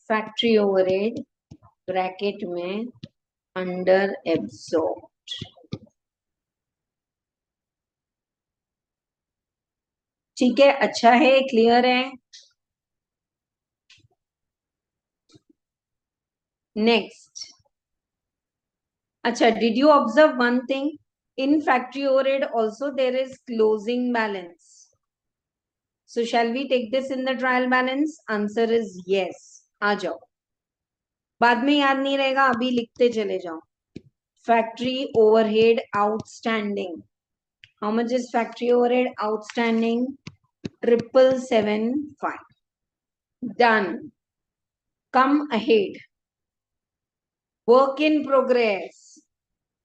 Factory overhead bracket में under absorbed. ठीक है, अच्छा है, क्लियर है. Next. Acha, did you observe one thing? In factory overhead also there is closing balance. So shall we take this in the trial balance? Answer is yes. आ जाओ, बाद में याद नहीं रहेगा, अभी लिखते चले जाओ. Factory overhead outstanding. How much is factory overhead outstanding? 7775. Done. Come ahead. Work in progress.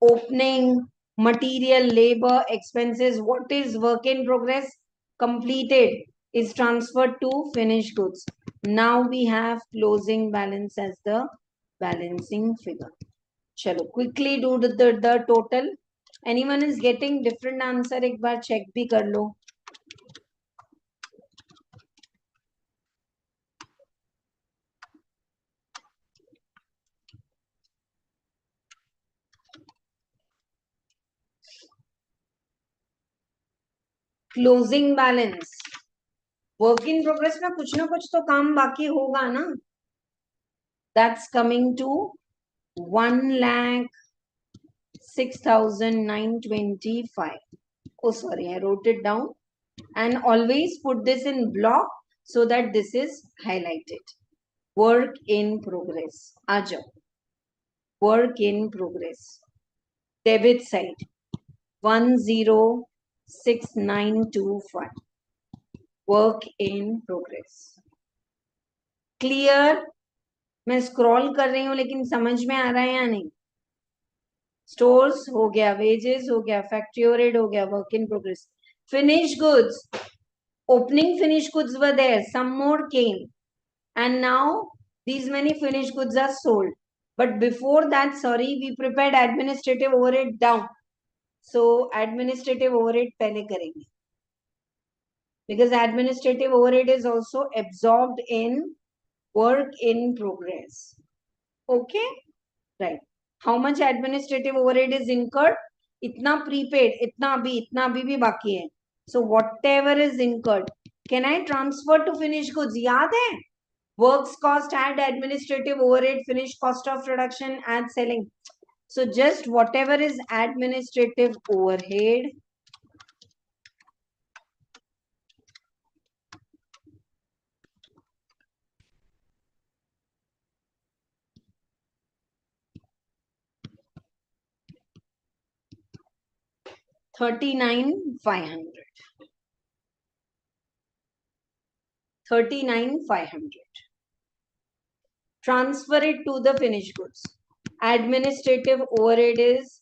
Opening, material, labor, expenses. What is work in progress? Completed is transferred to finished goods. Now we have closing balance as the balancing figure. Chalo, quickly do the total. Anyone is getting different answer, एक बार check भी कर लो. Closing balance. Work in progress में कुछ ना कुछ तो काम बाकी होगा ना. That's coming to 1,06,925. Oh, sorry, I wrote it down. And always put this in block so that this is highlighted. Work in progress. Aja. Work in progress. Debit side. 1,06,925. Work in progress. Clear? मैं scroll कर रही हूं लेकिन समझ में आ रहा है या नहीं? स्टोर्स हो गया, वेजेस हो गया, फैक्ट्री ओवरहेड हो गया, work in progress. Finish goods, opening finished goods were there, some more came, and now these many finished goods are sold. But before that, sorry, we prepared administrative overhead down. So administrative overhead pehle karenge, because administrative overhead is also absorbed in work in progress. Okay, right. How much administrative overhead is incurred? Itna prepaid, itna abhi bhi baki hai. So whatever is incurred, can I transfer to finished goods? Yaad hai? Works cost, add administrative overhead, finished cost of production, add selling. So just whatever is administrative overhead, $39,500. 39,500. Transfer it to the finished goods. Administrative overhead is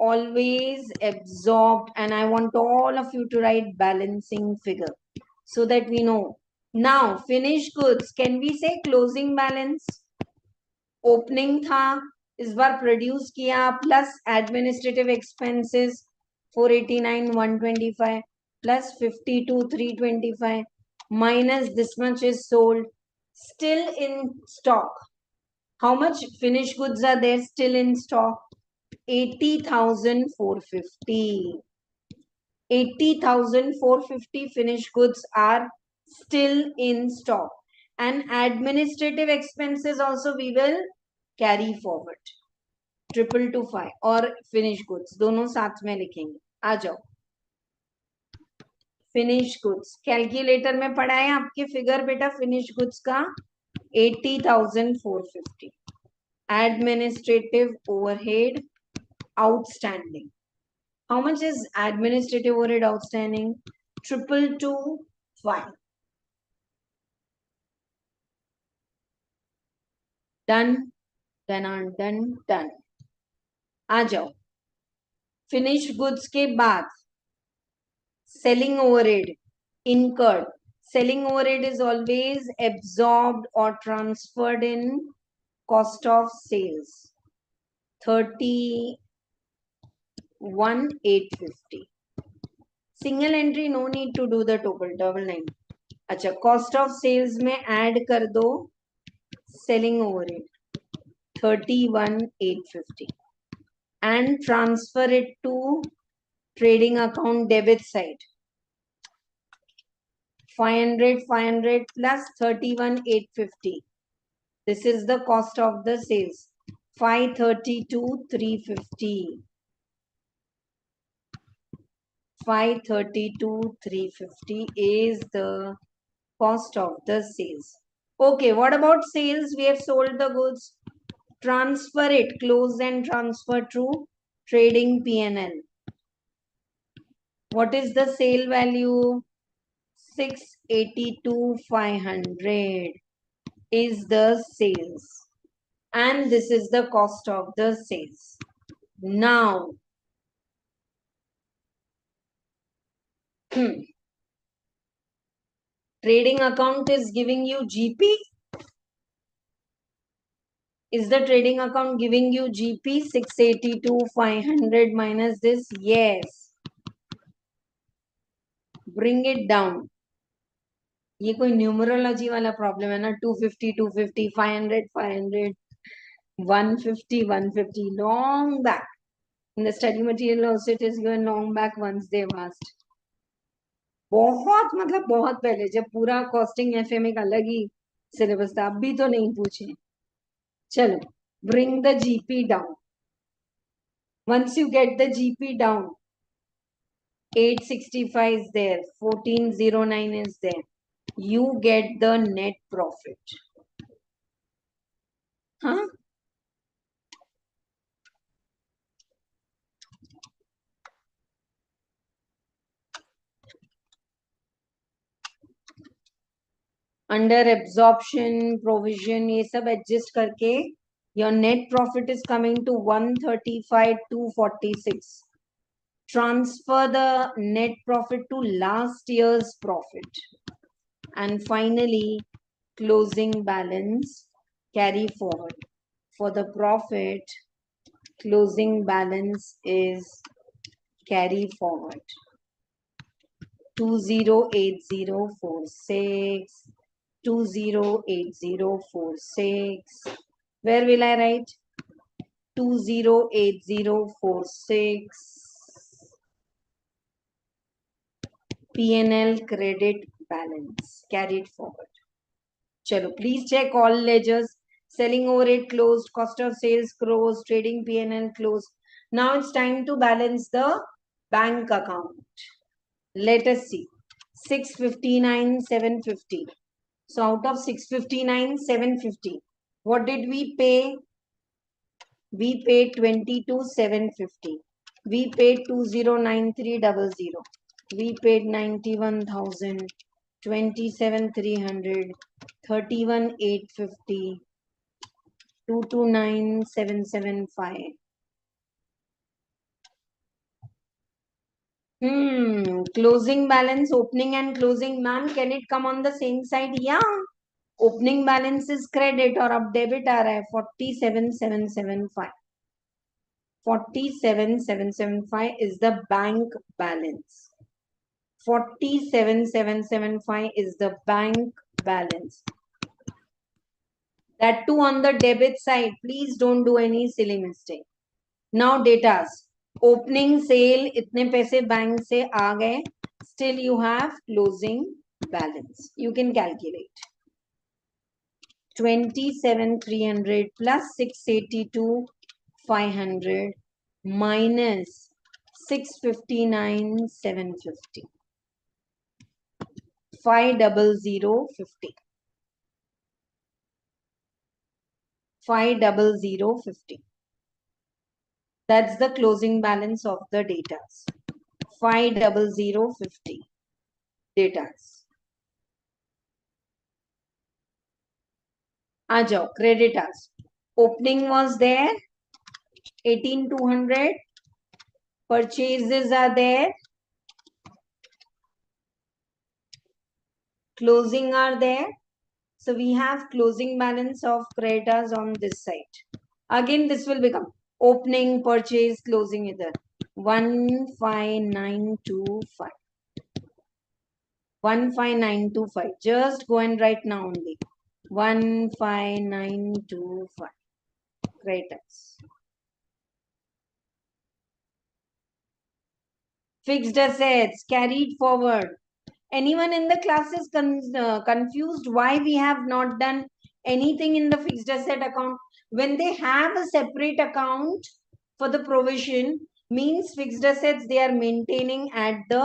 always absorbed, and I want all of you to write balancing figure so that we know. Now finished goods, can we say closing balance? Opening था, इस बार produce किया, plus administrative expenses 489,125 plus 52,325 minus this much is sold, still in stock. How much finished goods are there still in stock? 80,450. 80,450 finished goods are still in stock. And administrative expenses also we will carry forward. 2,225 और finished goods दोनों साथ में लिखेंगे. आ जाओ. Finish goods calculator में पढ़ा है आपके फिगर बेटा. फिनिश गुड्स का 80,450. Administrative overhead outstanding. How much is administrative overhead outstanding? 2,225. Done. Done. आ जाओ. फिनिश गुड्स के बाद selling overhead incurred. Selling overhead is always absorbed or transferred in cost of sales. 31,850. Single entry, no need to do the total. 99. अच्छा, cost of sales में add कर दो selling overhead 31,850 and transfer it to trading account debit side. 500 plus 31,850. This is the cost of the sales. 532,350. 532,350 is the cost of the sales. Okay, what about sales? We have sold the goods. Transfer it, close and transfer to trading P&L. What is the sale value? 682,500 is the sales. And this is the cost of the sales. Now, trading account is giving you GP. Is the trading account giving you GP 682,500 minus this? Yes. Bring it down. ये कोई numerology वाला problem है ना 250 250 500 500 150 150 long back in the study material also it is given long back once they've asked बहुत मतलब बहुत पहले जब पूरा कॉस्टिंग एफएम एक अलग ही सिलेबस था अभी तो नहीं पूछे चलो bring the GP down once you get the GP down 865 is there 1409 is there you get the net profit huh under absorption provision ये सब एडजस्ट करके your net profit is coming to 135,246. Transfer the net profit to last year's profit. And finally, closing balance carry forward. For the profit, closing balance is carry forward. 208046. 208046. Where will I write? 208046. P&L credit balance carried forward. Chalo, please check all ledgers. Selling overhead closed, cost of sales closed, trading P&L closed. Now it's time to balance the bank account. Let us see. 659,750. So out of 659,750, what did we pay? We paid 22,750. We paid 209300. We paid 91,000. 27,300. 31,850. 229,775. Closing balance, opening and closing. Ma'am, can it come on the same side? Yeah. Opening balance is credit or अब debit आ रहा है 47,775. 47,775 is the bank balance. 47,775 is the bank balance. That too on the debit side. Please don't do any silly mistake. Now datas. Opening sale इतने पैसे bank से आ गए. Still you have closing balance. You can calculate. 27,300 plus 682,500 minus 659,750. 50050. 50050. That's the closing balance of the datas. 50050 datas. आ जाओ creditors. Opening was there 18,200. Purchases are there. Closing are there. So we have closing balance of creditors on this side. Again, this will become opening, purchase, closing either. 15925. 15925. Just go and write now only. 15925. Creditors. Fixed assets carried forward. Anyone in the class is confused why we have not done anything in the fixed asset account? When they have a separate account for the provision, means fixed assets they are maintaining at the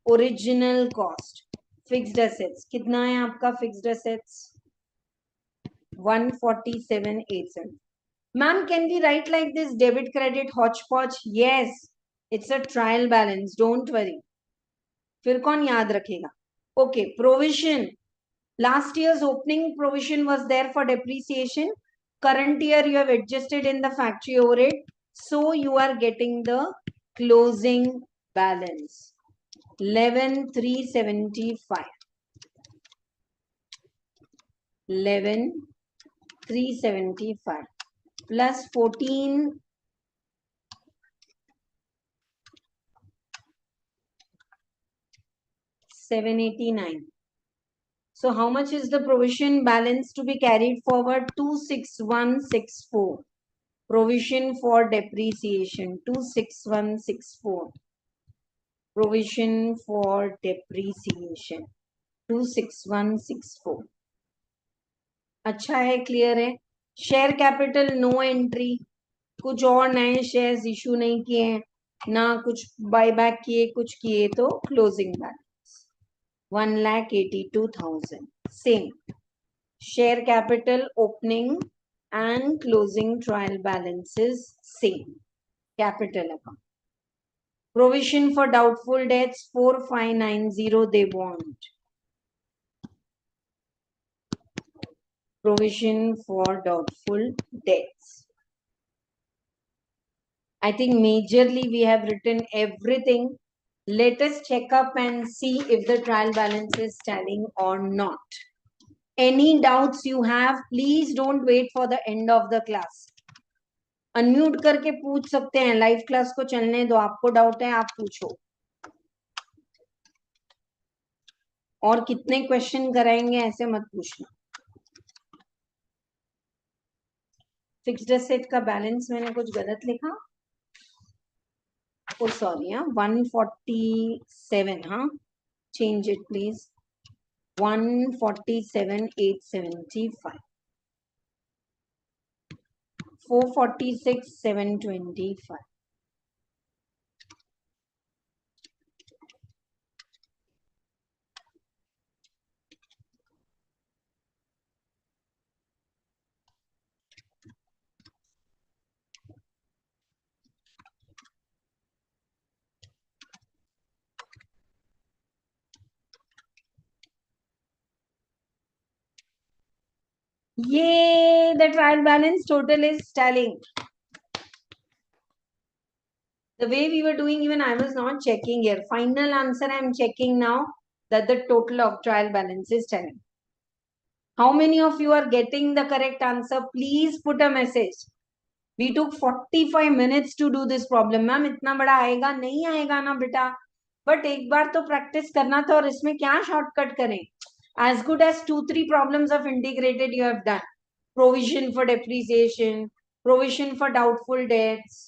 original cost. Fixed assets कितना है आपका fixed assets? 147.87. Ma'am, can we write like this? Debit credit hodgepodge? Yes, it's a trial balance. Don't worry. फिर कौन याद रखेगा? Okay, provision. Last year's opening provision was there for depreciation. Current year you have adjusted in the factory overhead. So you are getting the closing balance. 11,375. 11,375 plus 14,789. So how much is the provision balance to be carried forward? 26164. Provision for depreciation. 26164. Provision for depreciation. 26164. अच्छा है, clear है. Share capital no entry. कुछ और नए shares issue नहीं किए हैं ना, कुछ बायबैक किए, कुछ किए, तो closing balance 1,82,000. Same share capital opening and closing trial balances same. Capital account. Provision for doubtful debts 4,590 they want. Provision for doubtful debts. I think majorly we have written everything. Let us check up and see if the trial balance is tallying or not. Any doubts you have, please don't wait for the end of the class. Unmute करके पूछ सकते हैं. Live class को चलने दो. आपको doubt है आप पूछो. और कितने क्वेश्चन कराएंगे ऐसे मत पूछना. फिक्स्ड एसेट का बैलेंस मैंने कुछ गलत लिखा. ओ सॉरी, 147. हाँ, change it please. 147,875. 446,725. Yay, the trial balance total is tallying. The way we were doing, even I was not checking here. Final answer I am checking now, that the total of trial balance is tallying. How many of you are getting the correct answer? Please put a message. We took 45 minutes to do this problem. Ma'am, इतना बड़ा आएगा नहीं आएगा ना बेटा. But एक बार तो practice करना था, और इसमें क्या shortcut करें? As good as 2-3 problems of integrated you have done. Provision for depreciation, provision for doubtful debts.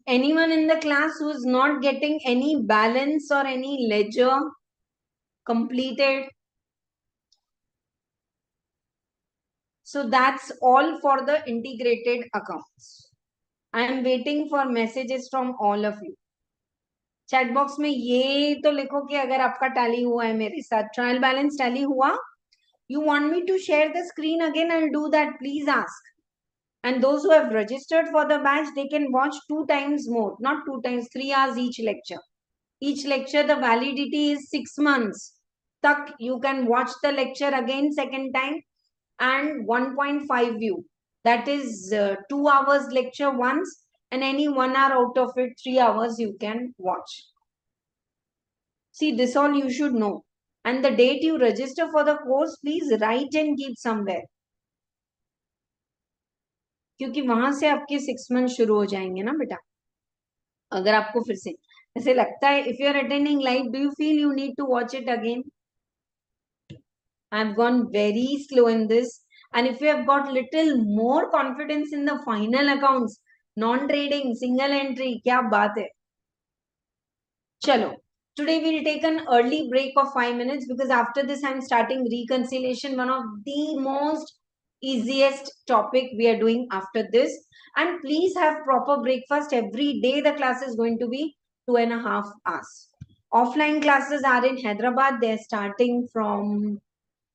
Anyone in the class who is not getting any balance or any ledger completed? So that's all for the integrated accounts. I am waiting for messages from all of you. Chat box में ये तो लिखो कि अगर आपका tally हुआ है मेरे साथ. ट्रायल बैलेंस टैली हुआ? You want me to share the screen again? I'll do that. Please ask. And those who have registered for the batch, they can watch 2 times more, not 2 times, 3 hours each lecture. Each lecture, the validity is 6 months. Tak, you can watch the lecture again second time, and 1.5 view. That is 2 hours lecture once, and any 1 hour out of it, 3 hours you can watch. See, this all you should know. And the date you register for the course, please write and keep somewhere. क्योंकि वहां से आपके 6 months शुरू हो जाएंगे ना बेटा. अगर आपको फिर से ऐसे लगता है, if you are attending live, do you feel you need to watch it again? I've gone very slow in this. And if you have got little more confidence in the final accounts, non-trading, single entry, kya baat hai. Chalo. Today we'll take an early break of 5 minutes because after this I'm starting reconciliation, one of the most easiest topic we are doing after this. And please have proper breakfast. Every day the class is going to be 2.5 hours. Offline classes are in Hyderabad. They're starting from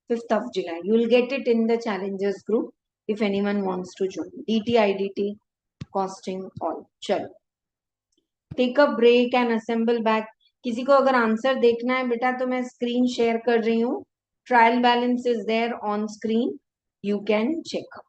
5th of July. You'll get it in the challengers group if anyone wants to join. DT, IDT, costing all. Chalo. Take a break and assemble back. किसी को अगर answer देखना है बेटा तो मैं screen share कर रही हूँ. Trial balance is there on screen. You can check.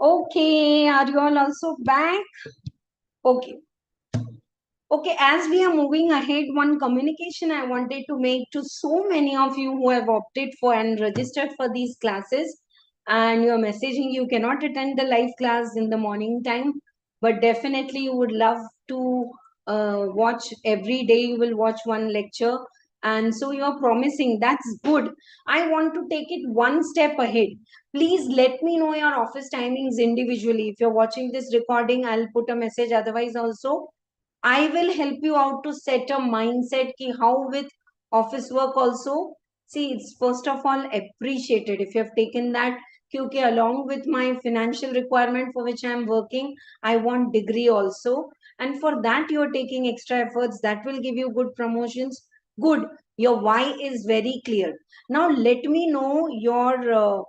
Okay, are you all also back? Okay. Okay, as we are moving ahead, one communication I wanted to make to so many of you who have opted for and registered for these classes, and you're messaging you cannot attend the live class in the morning time, but definitely you would love to watch every day. You will watch one lecture, and so you're promising. That's good. I want to take it one step ahead. Please let me know your office timings individually. If you're watching this recording, I'll put a message. Otherwise, also I will help you out to set a mindset ki how with office work also. See, it's first of all appreciated if you have taken that. Kyunki along with my financial requirement for which I am working, I want degree also. And for that you are taking extra efforts. That will give you good promotions. Good. Your why is very clear. Now let me know your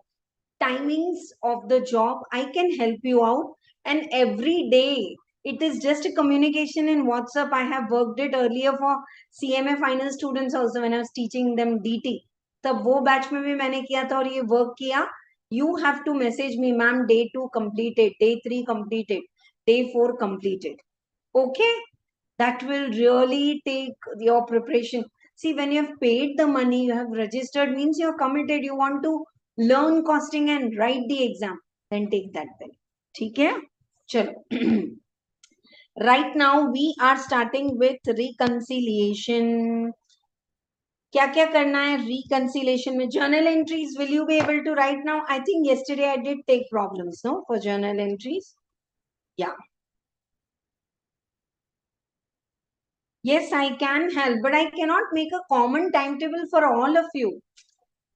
timings of the job. I can help you out. And every day it is just a communication in WhatsApp. I have worked it earlier for CMA final students also when I was teaching them DT. तब वो batch में भी मैंने किया था और ये work किया. You have to message me, ma'am, day 2 completed, day 3 completed, day 4 completed. Okay, that will really take your preparation. See, when you have paid the money, you have registered, means you're committed, you want to learn costing and write the exam, then take that pen. Okay? Chalo. Right now, we are starting with reconciliation. क्या क्या करना है reconciliation में? Journal entries, will you be able to write now? I think yesterday I did take problems, no, for journal entries. Yeah. Yes, I can help, but I cannot make a common timetable for all of you.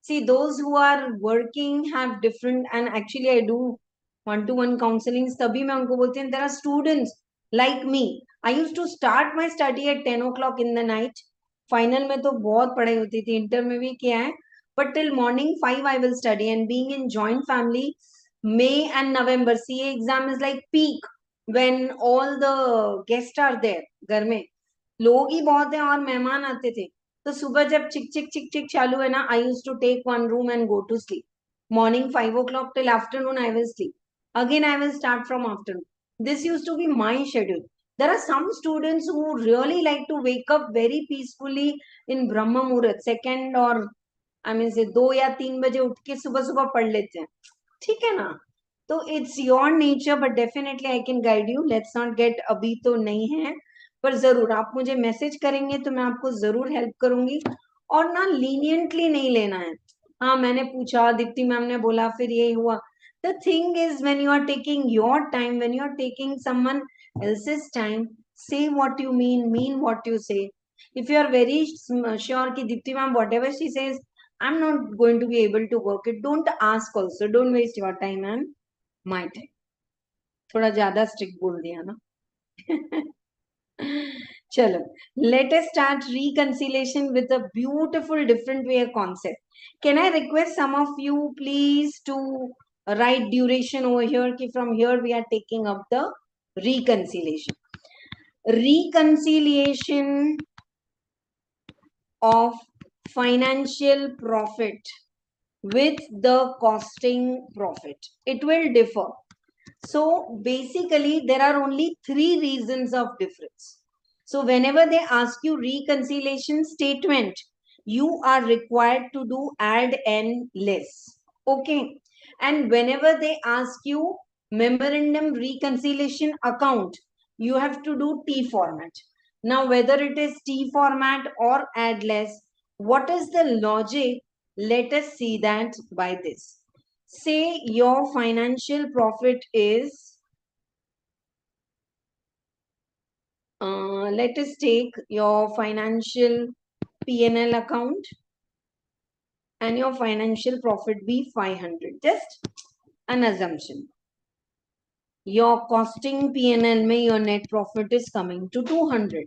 See, those who are working have different, and actually I do one-to-one counseling. तभी मैं उनको बोलती हूँ, there are students like me. I used to start my study at 10 o'clock in the night. Final में तो बहुत पढ़ाई होती थी, इंटर में भी किया है. But till morning 5 I will study, and being in joint family, May and November CA exam is like peak when all the guests are there घर में. लोग ही बहुत हैं और मेहमान आते थे. तो सुबह जब चिक चिक चिक चिक चालू है ना, I use to take one room and go to sleep. Morning 5 o'clock till afternoon I will sleep. Again I will start from afternoon. This used to be my schedule. There are some students who really like to wake up very peacefully in Brahma Muhurat, second or I mean say 2 या 3 बजे उठ के सुबह सुबह पढ़ लेते हैं. ठीक है ना? तो it's your nature, but definitely I can guide you. Let's not gate, अभी तो नहीं है, पर जरूर आप मुझे मैसेज करेंगे तो मैं आपको जरूर हेल्प करूंगी. और ना लीनियंटली नहीं लेना है. हाँ, मैंने पूछा, दीप्ति मैम ने बोला, फिर ये हुआ. The thing is when you are taking your time, when you are taking someone else's time, say what you mean what you say. If you are very sure ki Dipti ma'am whatever she says I'm not going to be able to work it, don't ask also. Don't waste your time and my time. थोड़ा ज्यादा strict बोल दिया ना. चलो, let us start reconciliation with a beautiful different way concept. Can I request some of you please to write duration over here ki from here we are taking up the reconciliation. Reconciliation of financial profit with the costing profit, it will differ. So basically there are only 3 reasons of difference. So whenever they ask you reconciliation statement, you are required to do add and less. Okay. And whenever they ask you memorandum reconciliation account, you have to do T format. Now whether it is T format or add less, what is the logic? Let us see that by this. Say your financial profit is, let us take your financial P&L account and your financial profit be 500. Just an assumption. Your costing P&L में your net profit is coming to 200.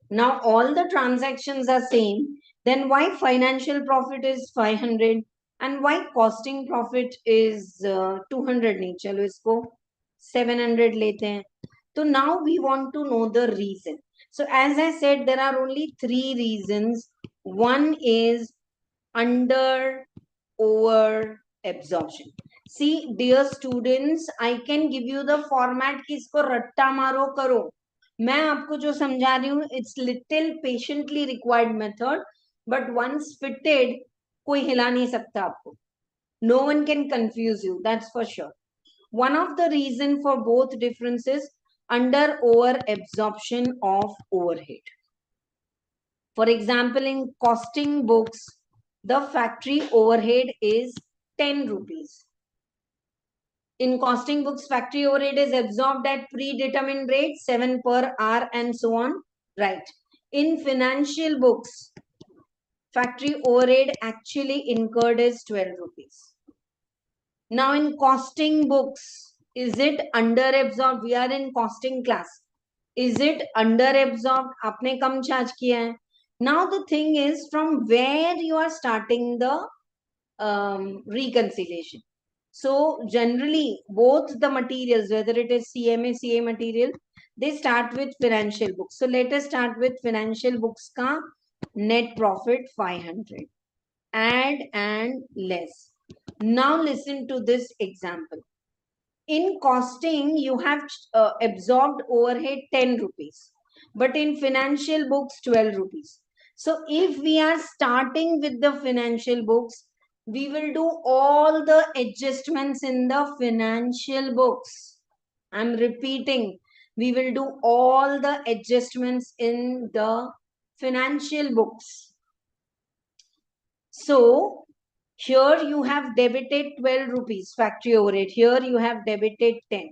Now all the transactions are same. Then why financial profit is 500 and why costing profit is 200? नहीं, चलो इसको 700 लेते हैं. So now we want to know the reason. So as I said, there are only 3 reasons. One is under over absorption. See, dear students, I can give you the format कि इसको रट्टा मारो करो. मैं आपको जो समझा रही हूँ, it's little patiently required method, but once fitted, कोई हिला नहीं सकता आपको. No one can confuse you, that's for sure. One of the reason for both differences under over absorption of overhead. For example, in costing books, the factory overhead is 10 rupees. In costing books, factory overhead is absorbed at predetermined rate, 7 per hour and so on. Right. In financial books, factory overhead actually incurred is 12 rupees. Now in costing books, is it under absorbed? We are in costing class. Is it under absorbed? आपने कम charge किया है. Now the thing is from where you are starting the reconciliation. So generally both the materials, whether it is CMA, CA material, they start with financial books. So let us start with financial books ka net profit 500. Add and less. Now listen to this example. In costing, you have absorbed overhead 10 rupees, but in financial books 12 rupees. So if we are starting with the financial books, we will do all the adjustments in the financial books. I'm repeating, we will do all the adjustments in the financial books. So here you have debited 12 rupees factory overhead. Here you have debited 10.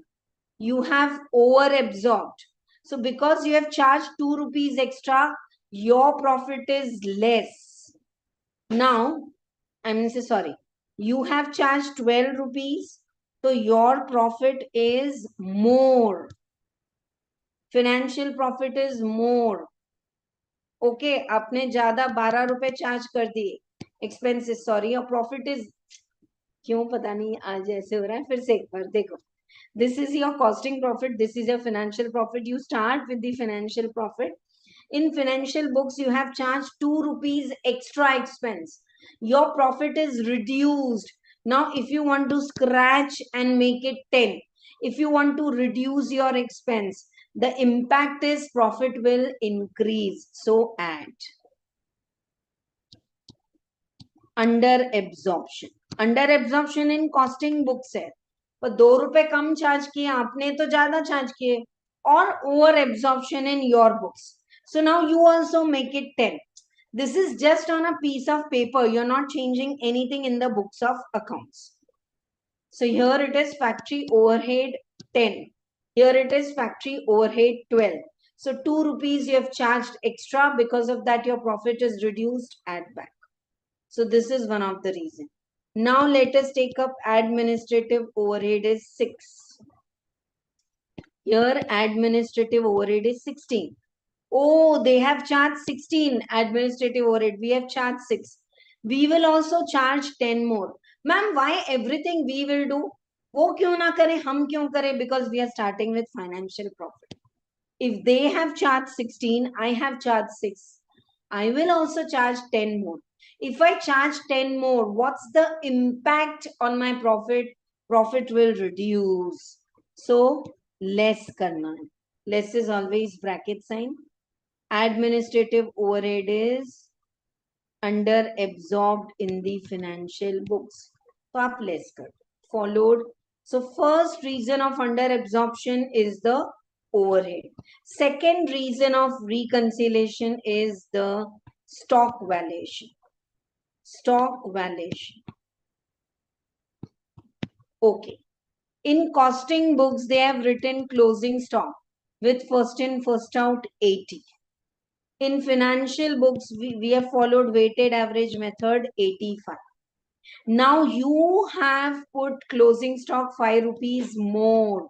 You have over absorbed. So because you have charged 2 rupees extra, your profit is less. Now, sorry, you have charged 12 rupees. So your profit is more. Financial profit is more. Okay, आपने ज्यादा 12 रुपए charge कर दिए. Expenses, sorry, your profit is, क्यों पता नहीं आज ऐसे हो रहा है. फिर से एक बार देखो. This is your costing profit. This is your financial profit. You start with the financial profit. In financial books, you have charged 2 rupees extra expense. Your profit is reduced. Now, if you want to scratch and make it 10, if you want to reduce your expense, the impact is profit will increase. So add. Under absorption. Under absorption in costing books है. पर 2 रुपए कम charge किए आपने तो ज्यादा charge किए. Or over absorption in your books. So now you also make it 10. This is just on a piece of paper. You're not changing anything in the books of accounts. So here it is factory overhead 10. Here it is factory overhead 12. So 2 rupees you have charged extra. Because of that your profit is reduced. Add back. So this is one of the reasons. Now let us take up administrative overhead is 6. Here administrative overhead is 16. Oh, they have charged 16 administrative overhead. We have charged 6. We will also charge 10 more. Ma'am, why everything we will do? वो क्यों ना करें, हम क्यों करें? Because we are starting with financial profit. If they have charged 16, I have charged 6. I will also charge 10 more. If I charge 10 more, what's the impact on my profit? Profit will reduce. So, less karna hai. Less is always bracket sign. Administrative overhead is under absorbed in the financial books. So, aap less kar. Followed. So, first reason of under absorption is the overhead. Second reason of reconciliation is the stock valuation. Stock valuation. Okay. In costing books, they have written closing stock with first in, first out 80. In financial books, we have followed weighted average method 85. Now you have put closing stock 5 rupees more.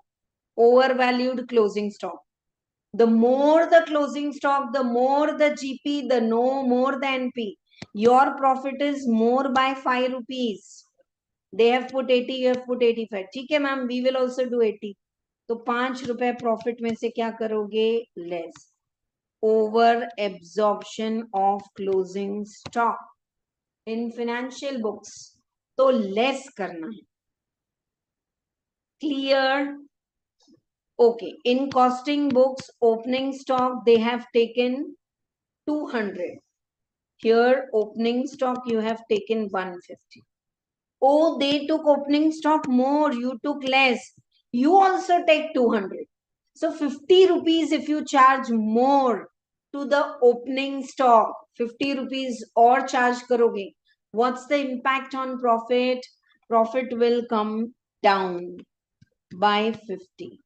Overvalued closing stock. The more the closing stock, the more the GP, the more the NP. Your profit is more by 5 rupees. They have put 80, you have put 85. ठीक है ma'am, we will also do 80. तो 5 रुपए profit में से क्या करोगे? Less. Over absorption of closing stock in financial books. तो less करना है. Clear? Okay. In costing books, opening stock, they have taken 200. Here, opening stock, you have taken 150. Oh, they took opening stock more. You took less. You also take 200. So 50 rupees if you charge more to the opening stock, 50 rupees or charge karoge. What's the impact on profit? Profit will come down by 50.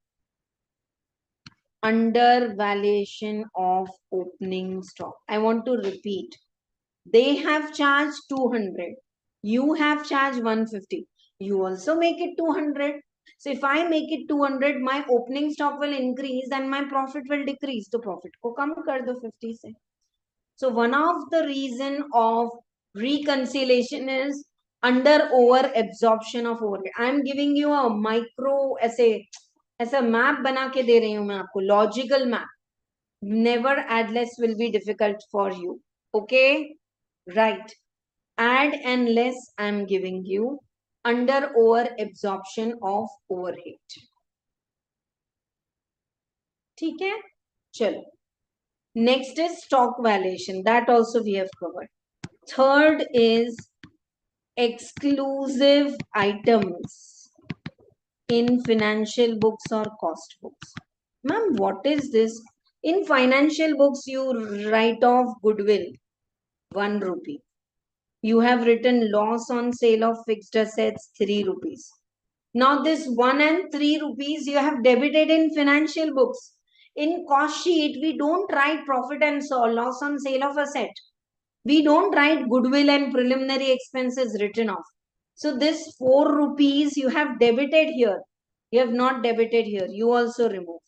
Undervaluation of opening stock. I want to repeat. They have charged 200. You have charged 150. You also make it 200. So if I make it 200, my opening stock will increase and my profit will decrease. So profit ko kam kar do 50 se. So one of the reason of reconciliation is under over absorption of overhead. I am giving you a micro ऐसा map बना के दे रही हूं मैं आपको, logical map. Never add less will be difficult for you. Okay, right. Add and less I'm giving you under over absorption of overhead. ठीक है, चलो. Next is stock valuation. That also we have covered. Third is exclusive items in financial books or cost books. Ma'am, what is this? In financial books, you write off goodwill, 1 rupee. You have written loss on sale of fixed assets, 3 rupees. Now this 1 and 3 rupees you have debited in financial books. In cost sheet, we don't write profit and loss on sale of asset. We don't write goodwill and preliminary expenses written off. So this 4 rupees you have debited here. You have not debited here. You also remove.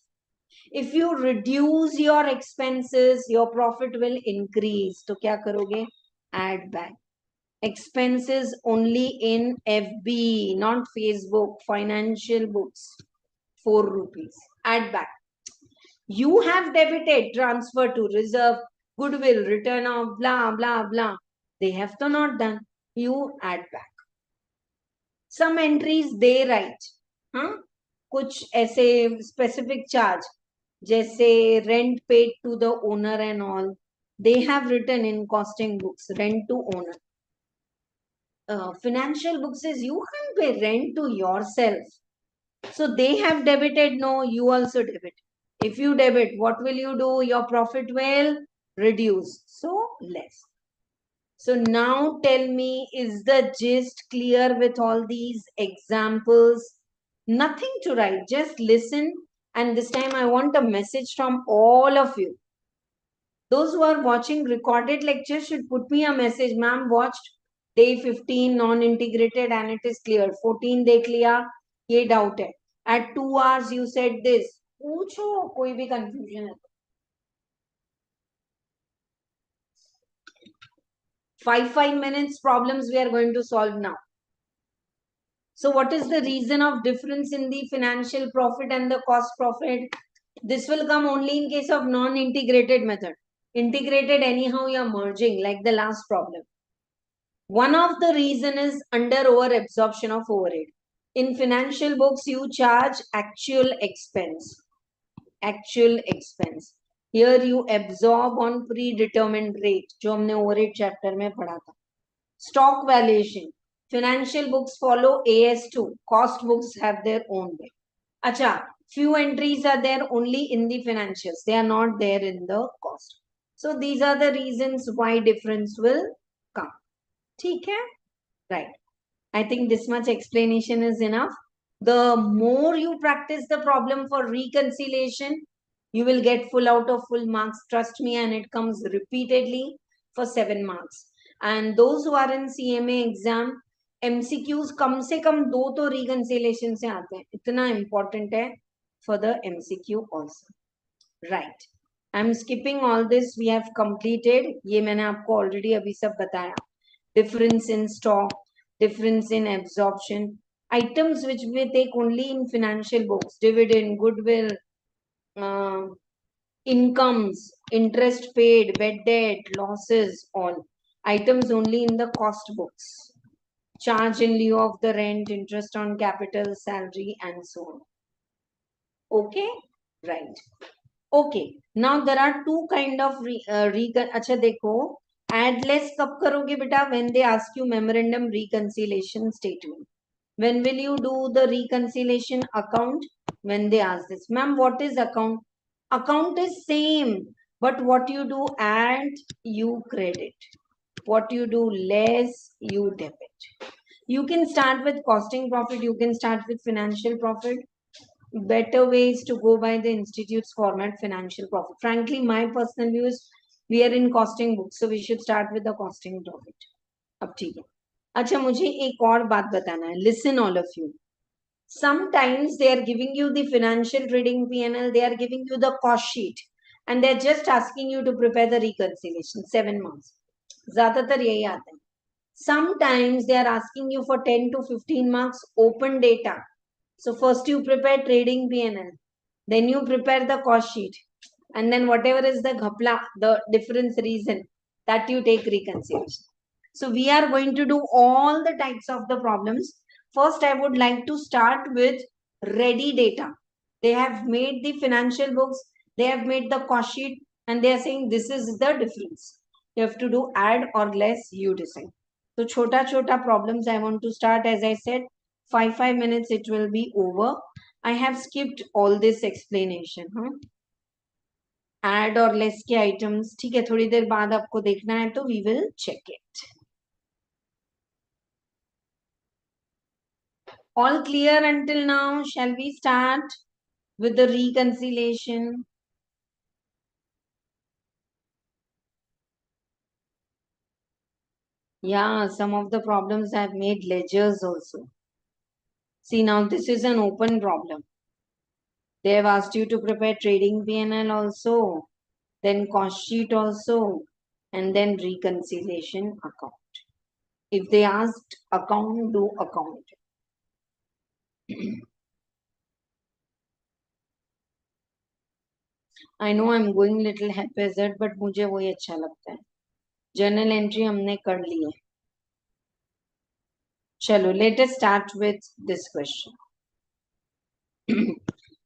If you reduce your expenses, your profit will increase. So kya karoge? Add back. Expenses only in FB, not Facebook, financial books, 4 rupees. Add back. You have debited, transfer to reserve, goodwill, return of blah, blah, blah. They have to not done. You add back. Some entries they write. कुछ ऐसे specific charge, जैसे rent paid to the owner and all. They have written in costing books, rent to owner. Financial books says you can't pay rent to yourself. So they have debited. No, you also debit. If you debit, what will you do? Your profit will reduce. So less. So now tell me, is the gist clear with all these examples? Nothing to write. Just listen. And this time I want a message from all of you. Those who are watching recorded lectures should put me a message. Ma'am, watched day 15 non-integrated and it is clear. 14 देख लिया, ये doubt है. At 2 hours you said this. पूछो कोई भी confusion है. 5 minutes problems we are going to solve now. So what is the reason of difference in the financial profit and the cost profit? This will come only in case of non-integrated method. Integrated anyhow you are merging like the last problem. One of the reason is under over absorption of overhead. In financial books, you charge actual expense. Actual expense. Here you absorb on predetermined rate, जो हमने overhead chapter में पढ़ा था. Stock valuation. Financial books follow AS2. Cost books have their own way. Acha, few entries are there only in the financials. They are not there in the cost. So these are the reasons why difference will come. ठीक है? Right. I think this much explanation is enough. The more you practice the problem for reconciliation, you will get full out of full marks. Trust me, and it comes repeatedly for 7 marks. And those who are in CMA exam, MCQs कम से कम 2 तो reconciliation से आते हैं. इतना important है for the MCQ also. Right. I'm skipping all this. We have completed. ये मैंने आपको already अभी सब बताया. Difference in stock, difference in absorption, items which we take only in financial books, dividend, goodwill, incomes, interest paid, bad debt, losses, all items only in the cost books. charge in lieu of the rent, interest on capital, salary, and so on. Okay, right. Okay, now there are two kind of अच्छा देखो, add less कब करोगे बेटा? When they ask you memorandum reconciliation statement. When will you do the reconciliation account? When they ask this, ma'am, what is account? Account is same, but what you do, add, you credit. What you do, less, you debit. You can start with costing profit, you can start with financial profit. Better ways to go by the institute's format, financial profit. Frankly, my personal view is we are in costing book, so we should start with the costing profit. अब ठीक है. अच्छा, मुझे एक और बात बताना है. Listen, all of you. Sometimes they are giving you the financial trading P&L, they are giving you the cost sheet, and they're just asking you to prepare the reconciliation. 7 months. ज़्यादातर यही आता है. Sometimes they are asking you for 10 to 15 marks open data. So first you prepare trading P&L, then you prepare the cost sheet, and then whatever is the ghapla, the difference reason, that you take reconciliation. So we are going to do all the types of the problems. First, I would like to start with ready data. They have made the financial books, they have made the cost sheet, and they are saying this is the difference. You have to do add or less, you decide. So chota problems I want to start. As I said, 5 minutes it will be over. I have skipped all this explanation. Add or less के items, ठीक है, थोड़ी देर बाद आपको देखना है तो we will check it. All clear until now? Shall we start with the reconciliation? Yeah, some of the problems have made ledgers also. See, now this is an open problem. They have asked you to prepare trading P&L also, then cost sheet also, and then reconciliation account. If they asked account, do account. I know I'm going little haphazard, but मुझे वही अच्छा लगता है. Journal entry हमने कर ली है. चलो, let us start with this question.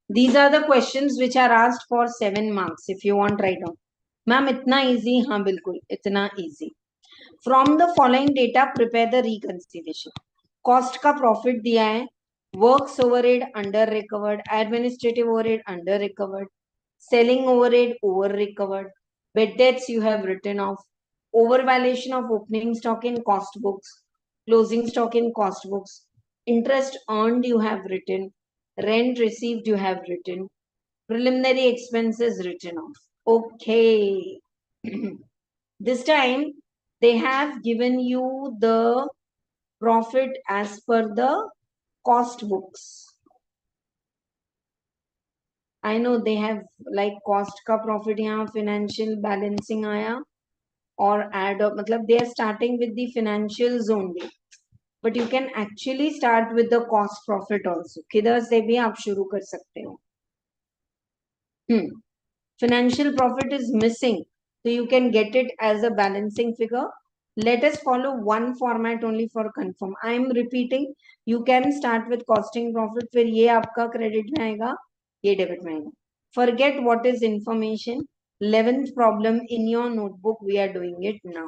These are the questions which are asked for 7 marks. If you want, write down. Ma'am, इतना easy? हाँ बिल्कुल, इतना easy. From the following data, prepare the reconciliation. Cost का profit दिया है. Works overhead under recovered. Administrative overhead under recovered. Selling overhead over recovered. Bad debts you have written off. Overvaluation of opening stock in cost books. Closing stock in cost books. Interest earned you have written. Rent received you have written. Preliminary expenses written off. Okay. This time they have given you the profit as per the cost books. I know they have like cost का profit यहाँ financial balancing आया और add up, मतलब they are starting with the financials only, but you can actually start with the cost profit also. किधर से भी आप शुरू कर सकते हो. Financial profit is missing, so you can get it as a balancing figure. Let us follow one format only for confirm. I am repeating. You can start with costing profit. फिर ये आपका credit में आएगा, ये debit में आएगा. Forget what is information. 11th problem in your notebook. We are doing it now.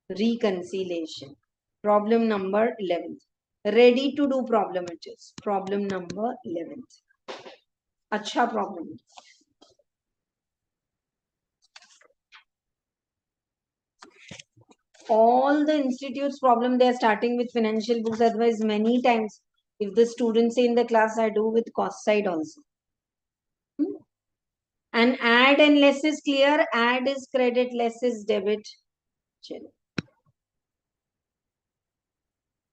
Reconciliation. Problem number 11th. Ready to do problem it is. Problem number 11th. अच्छा problem. All the institutes problem, they are starting with financial books. Otherwise, many times if the students say in the class, I do with cost side also. And add and less is clear. Add is credit, less is debit.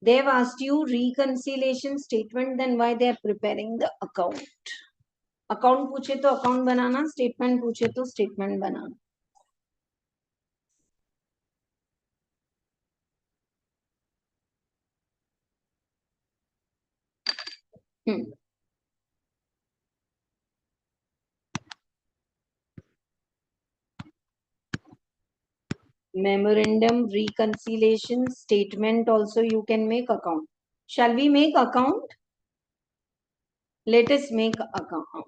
They've asked you reconciliation statement, then why they are preparing the account. Account पूछे तो account बनाना, statement पूछे तो statement banana. memorandum, reconciliation, statement also you can make account. Shall we make account? Let us make account.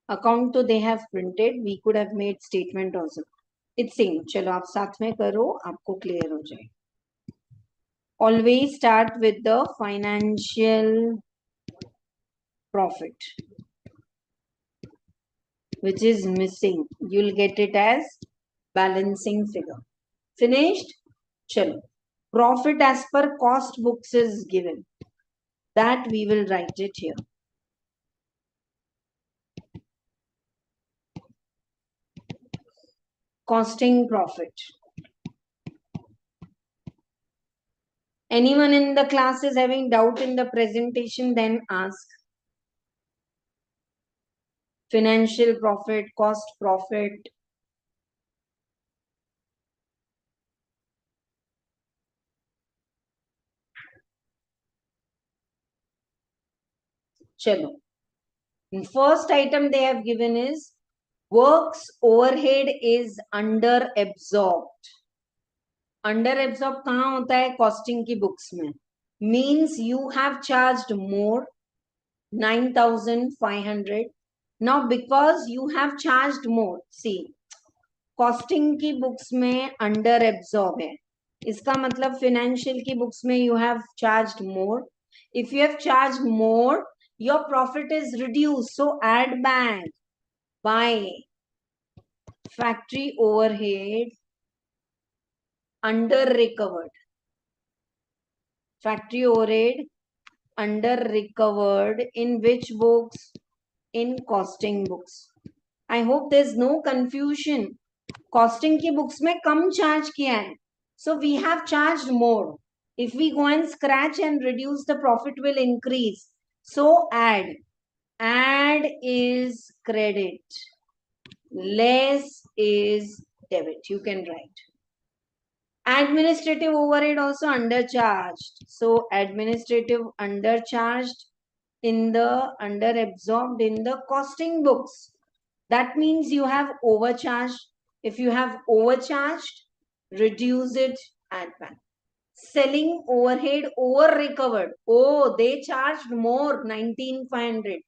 Account तो they have printed, we could have made statement also. It's same. चलो आप साथ में करो, आपको clear हो जाए. Always start with the financial profit, which is missing. You'll get it as balancing figure. Finished? Chalo. Profit as per cost books is given. That we will write it here. Costing profit. Anyone in the class is having doubt in the presentation, then ask. Financial profit, cost profit. Chalo. First item they have given is works overhead is under absorbed. Under absorbed कहाँ होता है? Costing की books में. Means you have charged more, 9,500. Now because you have charged more, see, costing की books में under absorb है. इसका मतलब financial की books में you have charged more. If you have charged more, your profit is reduced. So add back by factory overhead under recovered. Factory overhead under recovered in which books? In costing books. I hope there's no confusion. Costing की books में कम charge किया है. So we have charged more. If we go and scratch and reduce, the profit will increase. So add. Add is credit. Less is debit. You can write. Administrative overhead also undercharged. So administrative undercharged in the under absorbed in the costing books. That means you have overcharged. If you have overcharged, reduce it, add back. Selling overhead over recovered. Oh, they charged more, 19,500.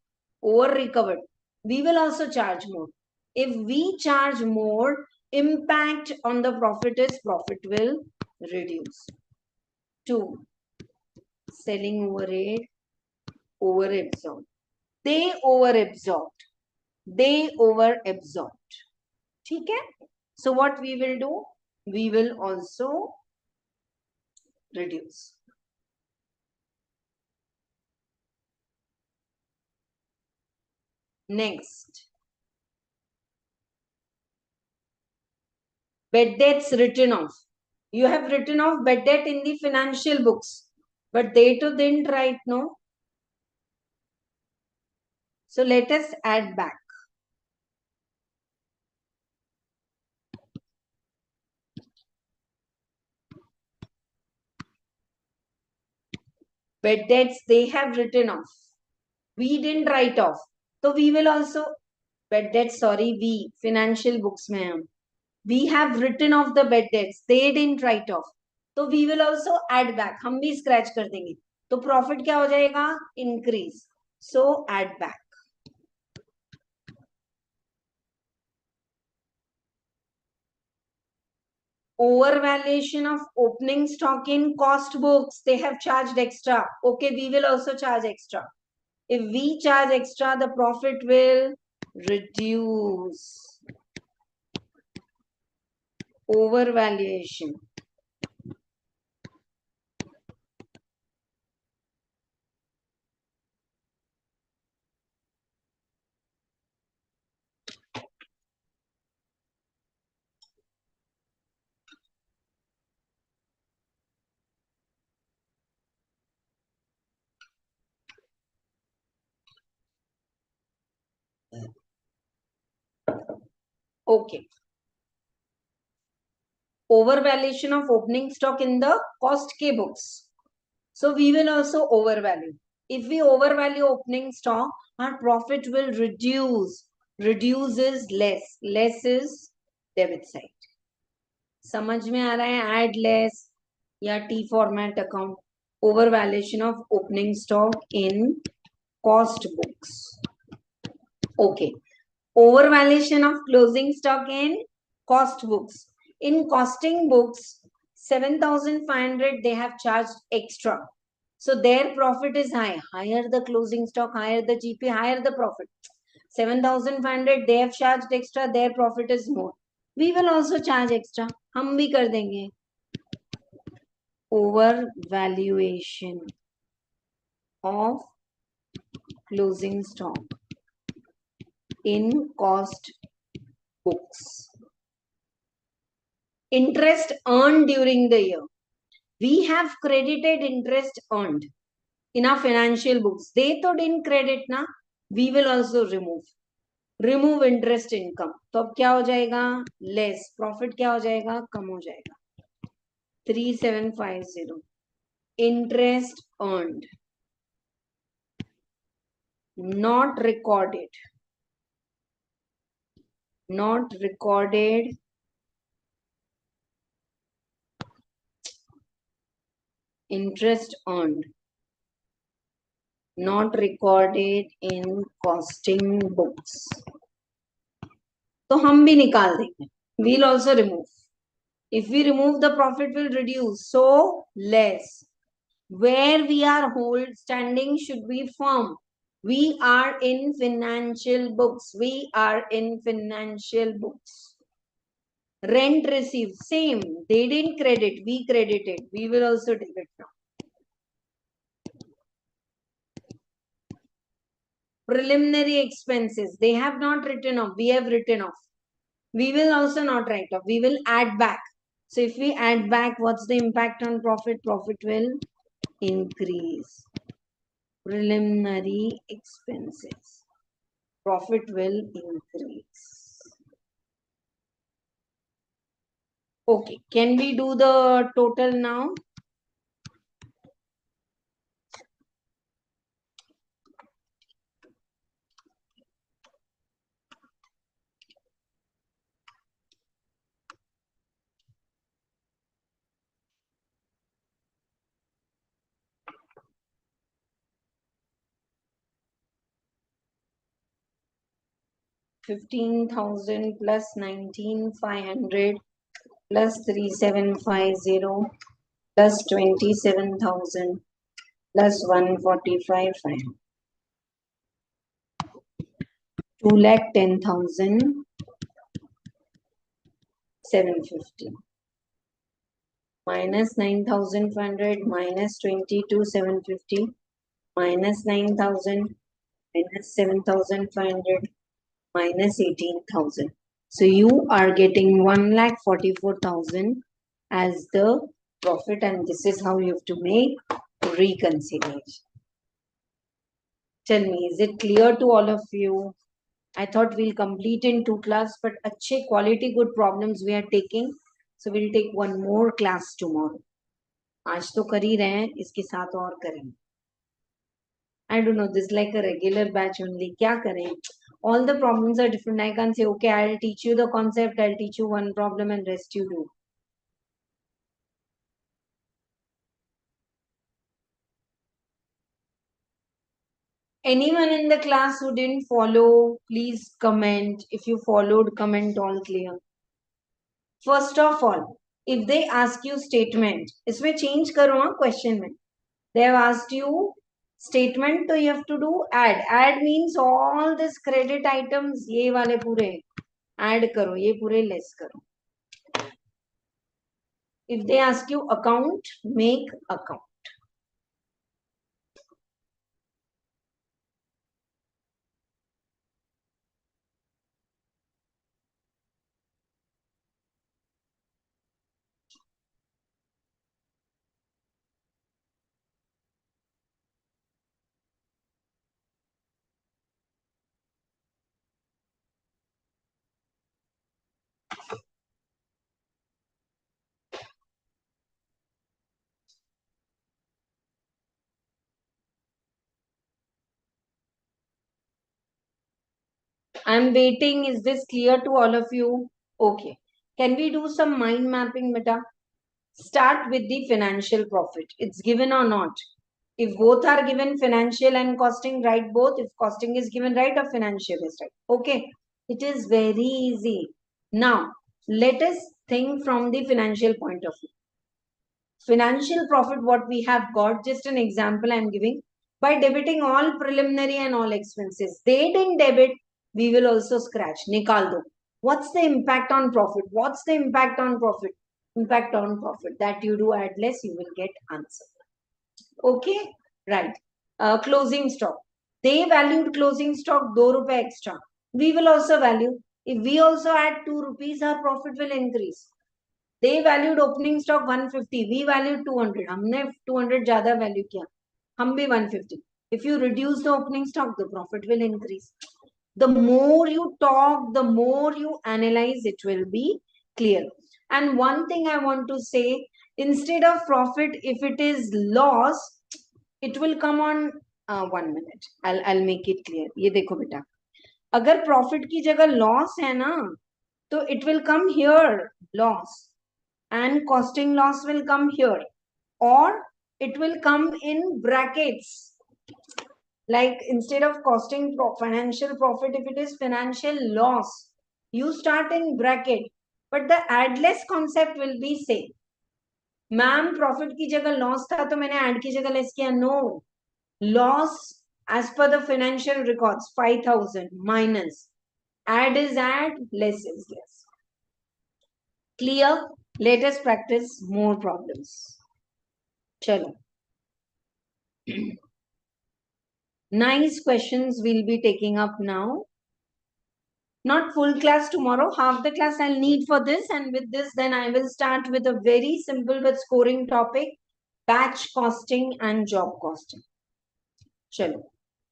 Over recovered. We will also charge more. If we charge more, impact on the profit is profit will reduce. 2. Selling overhead over absorbed. They over absorbed. They over absorbed. Okay? So what we will do? We will also reduce. Next. Bad debts written off. You have written off bad debt in the financial books. But they too didn't write, no? So let us add back. Bad debts they have written off. We didn't write off. So we will also, bad debts, sorry, we, financial books mein hum. We have written off the bad debts. They didn't write off. So we will also add back. हम भी scratch कर देंगे. तो profit क्या हो जाएगा? Increase. So add back. Overvaluation of opening stock in cost books. They have charged extra. Okay, we will also charge extra. If we charge extra, the profit will reduce. Overvaluation. Okay. Overvaluation of opening stock in the cost K books. So we will also overvalue. If we overvalue opening stock, our profit will reduce. Reduce is less. Less is debit side. समझ में आ रहा है? Add less या T format account. Over valuation of opening stock in cost books. Okay. Over valuation of closing stock in cost books. In costing books, 7,500 they have charged extra. So their profit is high. Higher the closing stock, higher the GP, higher the profit. 7,500 they have charged extra, their profit is more. We will also charge extra. हम भी कर देंगे. Over valuation of closing stock in cost books. Interest earned during the year. We have credited interest earned in our financial books. They तो didn't credit ना. We will also remove interest income. तो अब क्या हो जाएगा? Less. Profit क्या हो जाएगा? कम हो जाएगा. 3750. Interest earned, not recorded. Not recorded. Interest earned, not recorded in costing books. तो हम भी निकाल देंगे. We'll also remove. If we remove, the profit will reduce. So less. Where we are standing should be firm. We are in financial books. We are in financial books. Rent received, same. They didn't credit. We credited. We will also debit now. Preliminary expenses. They have not written off. We have written off. We will also not write off. We will add back. So if we add back, what's the impact on profit? Profit will increase. Preliminary expenses. Profit will increase. Okay, can we do the total now? $15,000 plus 19,500 plus 3,750 plus 27,000 plus 145,500. 2,10,750 minus 9,500 minus 22,750 minus 9,000 minus 7,500 minus 18,000. So you are getting 1,44,000 as the profit, and this is how you have to make reconciliation. Tell me, is it clear to all of you? I thought we'll complete in 2 classes, but अच्छे quality good problems we are taking. So we'll take one more class tomorrow. आज तो कर ही रहे हैं, इसके साथ और करेंगे. I don't know, this is like a regular batch only. क्या करें? All the problems are different. I can't say, okay, I'll teach you the concept, I'll teach you one problem and rest you do. Anyone in the class who didn't follow, please comment. If you followed, comment all clear. First of all, if they ask you statement, इसमें change करो हाँ question में. They have asked you statement, तो you have to do add. Add means all this credit items, ये वाले पूरे add करो, ये पूरे less करो. If they ask you account, make account. I'm waiting. Is this clear to all of you? Okay. Can we do some mind mapping, beta? Start with the financial profit. It's given or not? If both are given, financial and costing, write both. If costing is given, right, or financial is right. Okay. It is very easy. Now, let us think from the financial point of view. Financial profit, what we have got, just an example I'm giving, by debiting all preliminary and all expenses. They didn't debit, we will also scratch. Nikal do. What's the impact on profit? What's the impact on profit? Impact on profit. That you do add less, you will get answer. Okay, right. Closing stock. They valued closing stock 2 rupees extra. We will also value. If we also add 2 rupees, our profit will increase. They valued opening stock 150. We valued 200. हमने 200 ज़्यादा value किया. हम भी 150. If you reduce the opening stock, the profit will increase. The more you talk, the more you analyze, it will be clear. And one thing I want to say, instead of profit, if it is loss, it will come on 1 minute. I'll make it clear. ये देखो बेटा, अगर profit की जगह loss है ना, तो it will come here, loss, and costing loss will come here, or it will come in brackets. Like instead of costing financial profit, if it is financial loss, you start in bracket, but the add less concept will be same. Ma'am profit की जगह loss था तो मैंने add की जगह less किया. No, loss as per the financial records 5,000 minus add is add, less is less. Clear? Let us practice more problems. Chalo. Nice questions we'll be taking up now. Not full class tomorrow, half the class I'll need for this, and with this then I will start with a very simple but scoring topic, batch costing and job costing. Chalo,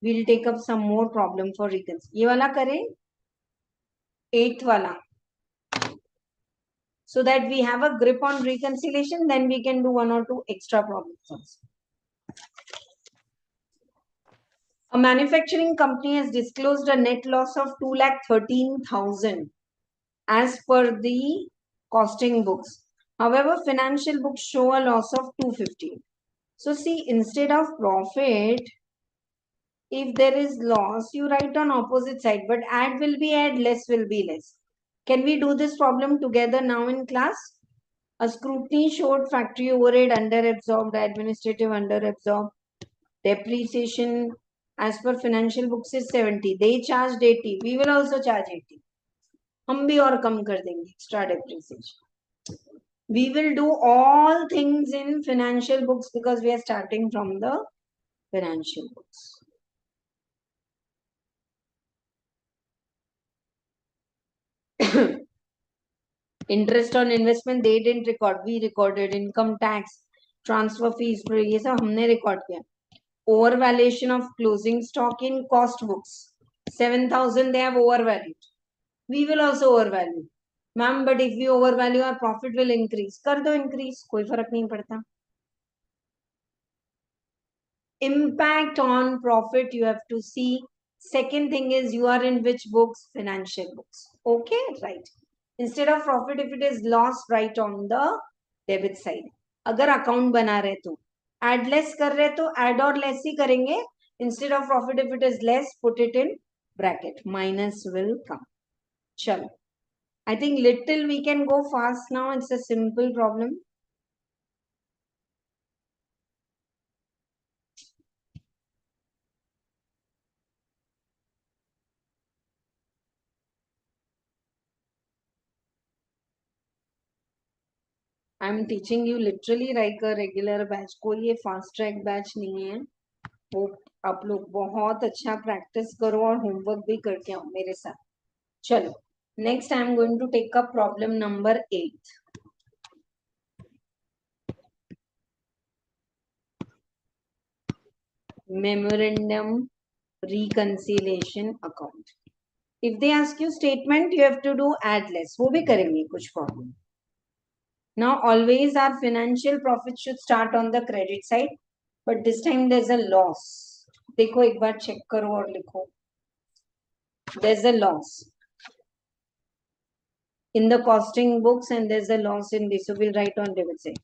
we'll take up some more problem for reconciliation. Ye wala kare? 8th wala. So that we have a grip on reconciliation, then we can do 1 or 2 extra problems also. A manufacturing company has disclosed a net loss of 2,13,000 as per the costing books. However, financial books show a loss of 250. So see, instead of profit, if there is loss, you write on opposite side, but add will be add, less will be less. Can we do this problem together now in class? A scrutiny showed factory overhead under-absorbed, administrative under-absorbed, depreciation as per financial books is 70. They charged 80. We will also charge 80. हम भी और कम कर देंगे extra depreciation. We will do all things in financial books because we are starting from the financial books. Interest on investment they didn't record, we recorded. Income tax, transfer fees, ये सब हमने record किया. Overvaluation of closing stock in cost books 7,000 they have overvalued. We will also overvalue. Ma'am, but if we overvalue, our profit will increase. कर दो increase, कोई फर्क नहीं पड़ता. Impact on profit you have to see. Second thing is you are in which books? Financial books. Okay, right. Instead of profit, if it is loss, write on the debit side. अगर account बना रहे तो add less कर रहे तो add और less ही करेंगे. Instead of profit, if it is less, put it in bracket. Minus will come. Chalo. I think little we can go fast now. It's a simple problem. I'm teaching you literally like a regular batch. कोई ये fast track batch नहीं है. वो आप लोग बहुत अच्छा practice करो और homework भी करके आओ मेरे साथ. चलो. Next I'm going to take up problem number 8. Memorandum reconciliation account. If they ask you statement, you have to do add less. वो भी करेंगे कुछ problem. Now always our financial profit should start on the credit side, but this time there's a loss. देखो एक बार check करो और लिखो. There's a loss. in the costing books and there's a loss in this. So we'll write on debit side.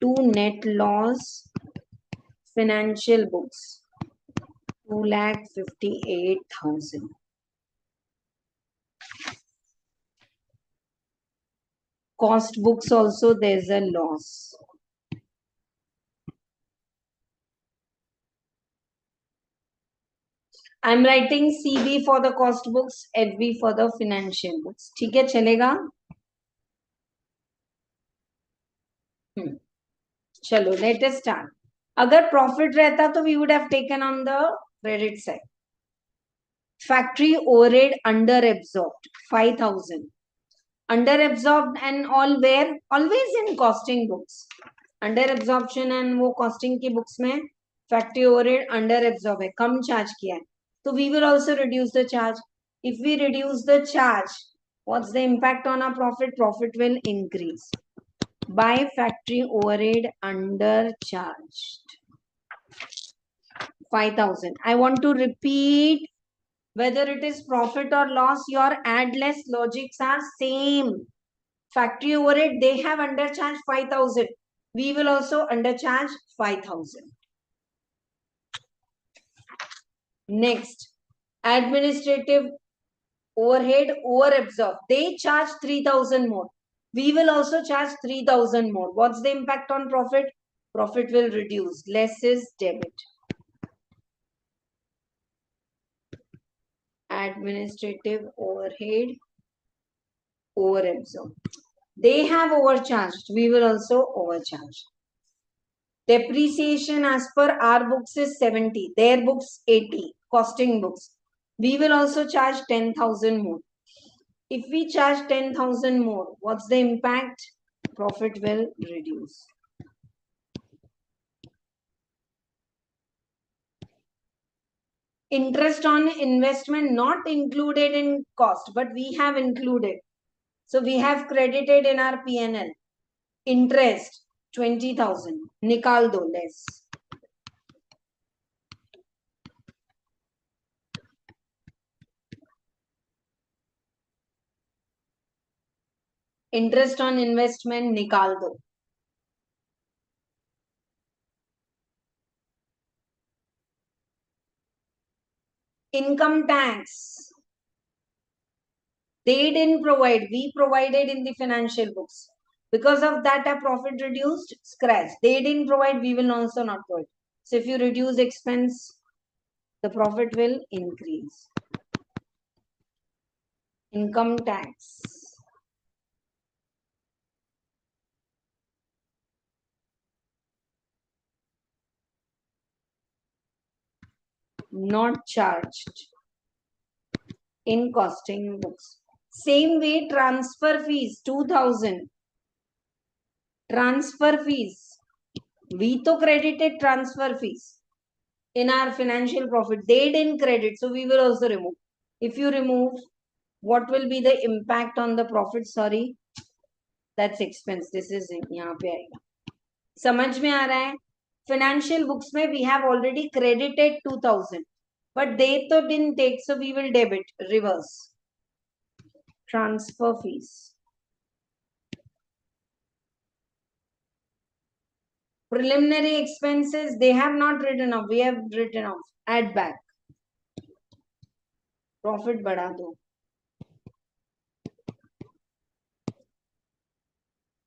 To net loss financial books 2,58,000. Cost books also there's a loss. I'm writing CB for the cost books, FB for the financial books. ठीक है चलेगा? चलो let us start. अगर profit रहता तो we would have taken on the credit side. Factory overhead under absorbed 5,000. Under absorbed and all where? Always in costing books. Under absorption and वो costing की books में factory overhead under absorb है, कम charge किया है. So we will also reduce the charge. If we reduce the charge, what's the impact on our profit? Profit will increase by factory overhead undercharged 5,000. I want to repeat, whether it is profit or loss, your add less logics are same. Factory overhead, they have undercharged 5,000. We will also undercharge 5,000. Next, administrative overhead over absorb. They charge 3,000 more. We will also charge 3,000 more. What's the impact on profit? Profit will reduce. Less is debit. Administrative overhead over absorb. They have overcharged. We will also overcharge. Depreciation as per our books is 70. Their books 80. Costing books. We will also charge 10,000 more. If we charge 10,000 more, what's the impact? Profit will reduce. Interest on investment not included in cost, but we have included. So we have credited in our P&L. Interest 20,000. Nikal do less. Interest on investment nikal do. Income tax. They didn't provide. We provided in the financial books. Because of that, our profit reduced. Scratch. They didn't provide. We will also not provide. So if you reduce expense, the profit will increase. Income tax. Not charged in costing books. Same way, transfer fees 2,000. Transfer fees. We to credited transfer fees in our financial profit. They didn't credit, so we will also remove. If you remove, what will be the impact on the profit? Sorry, that's expense. This is यहाँ पे आएगा. समझ में आ रहा है? Financial books में we have already credited 2,000. But they to didn't take, so we will debit, reverse. Transfer fees. Preliminary expenses, they have not written off. We have written off. Add back. Profit बढ़ा दो.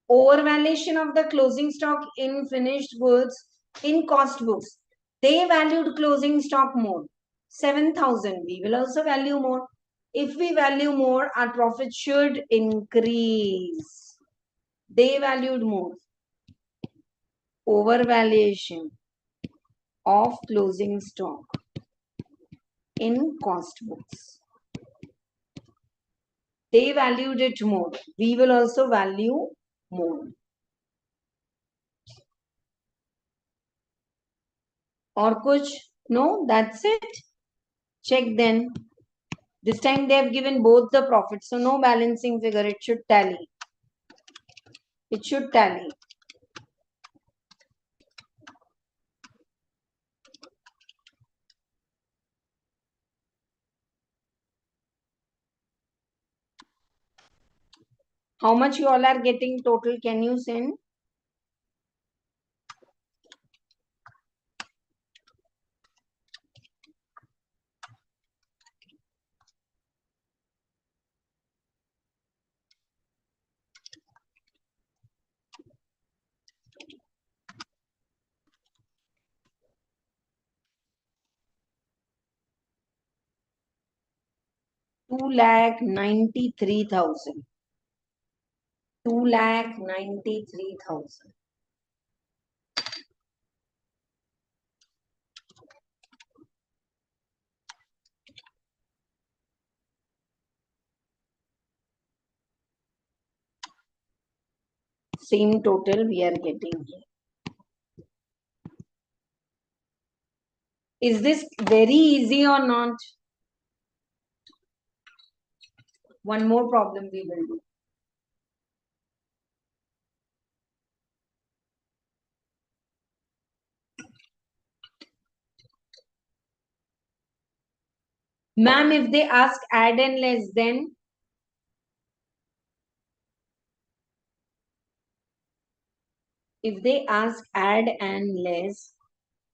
Overvaluation of the closing stock in finished goods in cost books. They valued closing stock more. 7,000. We will also value more. If we value more, our profit should increase. They valued more. Overvaluation of closing stock in cost books. They valued it more. We will also value more. Or kuch? No, that's it. Check then. This time they have given both the profits. So no balancing figure. It should tally. It should tally. How much you all are getting total? Can you send? Two lakh 93,000. 2,93,000. Same total we are getting here. Is this very easy or not? One more problem we will do. Ma'am, if they ask add and less, then if they ask add and less,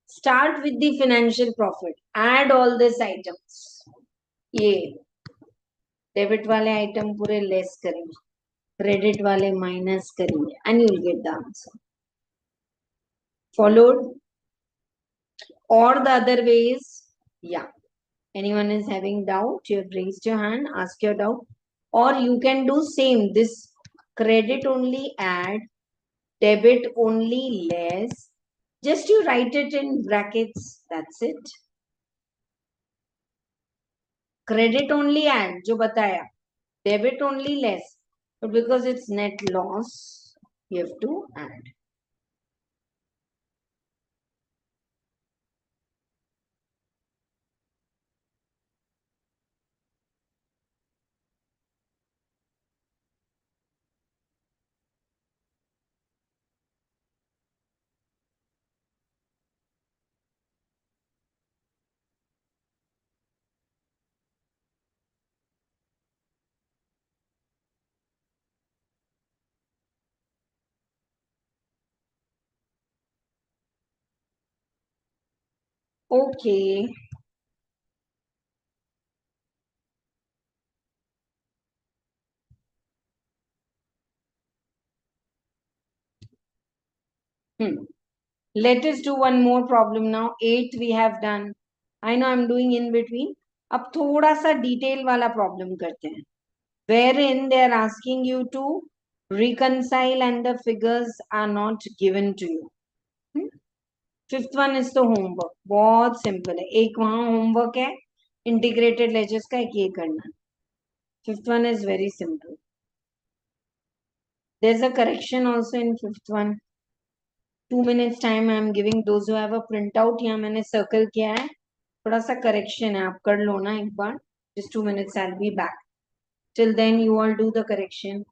start with the financial profit. Add all these items. ये debit वाले item पूरे less करेंगे, credit वाले minus करेंगे, and you will get the answer. Followed? Or the other ways? Yeah. Anyone is having doubt? You have raised your hand, ask your doubt. Or you can do same. This credit only add, debit only less. Just you write it in brackets. That's it. Credit only add, जो बताया. Debit only less. But because it's net loss, you have to add. Okay. Let us do one more problem now. 8 we have done. I know I'm doing in between. अब थोड़ा सा detail वाला problem करते हैं, wherein they are asking you to reconcile and the figures are not given to you. Fifth one is the homework. बहुत simple है. एक वहाँ होमवर्क है इंटीग्रेटेड लेजर्स का, एक ये करना. Fifth one is very simple. There's a correction also in fifth one. 2 minutes time I am giving those who have a printout. यहाँ मैंने circle किया है. थोड़ा सा correction है, आप कर लो ना एक बार. Just 2 minutes, I'll be back. Till then you all do the correction.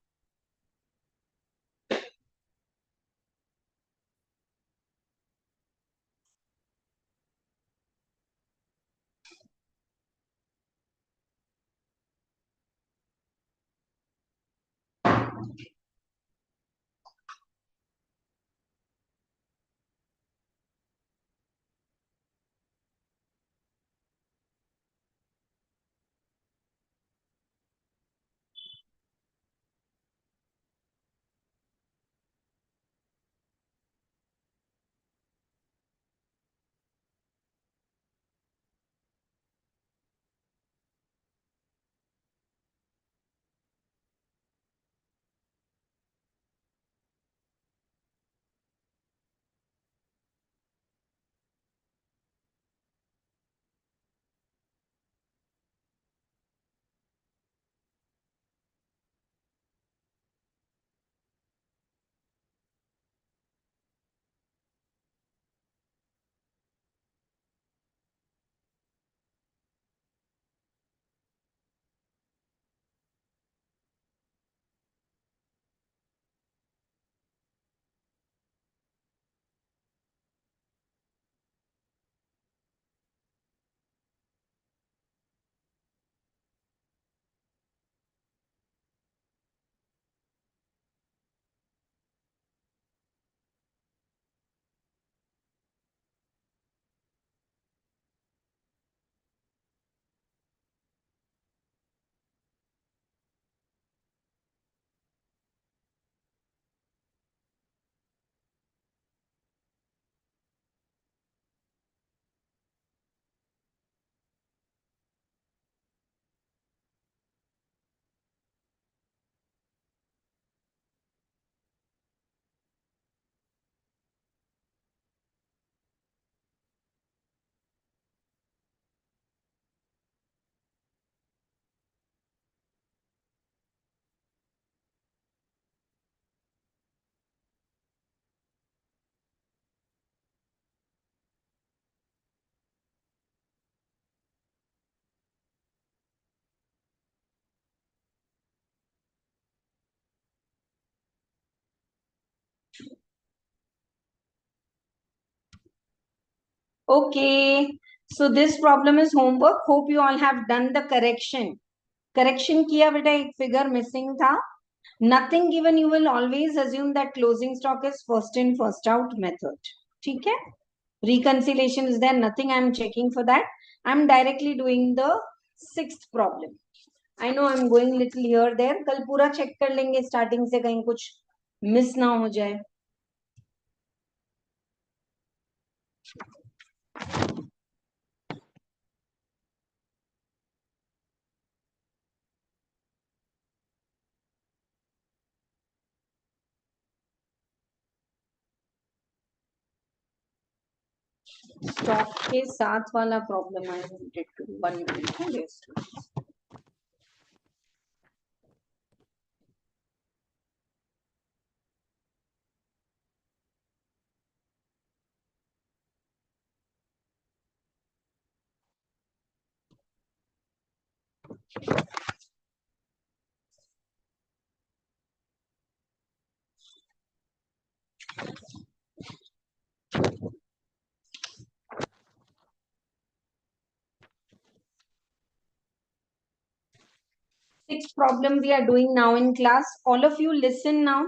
Okay, so this problem is homework. Hope you all have done the correction. Correction किया बेटा, एक figure missing था. Nothing given, you will always assume that closing stock is first in first out method. ठीक है? Reconciliation is there, nothing I am checking for that. I am directly doing the sixth problem. I know I am going little here there. कल पूरा check कर लेंगे starting से, कहीं कुछ miss ना हो जाए. स्टॉक के साथ वाला problem I wanted to 1 minute. Sixth problem we are doing now in class. All of you listen now.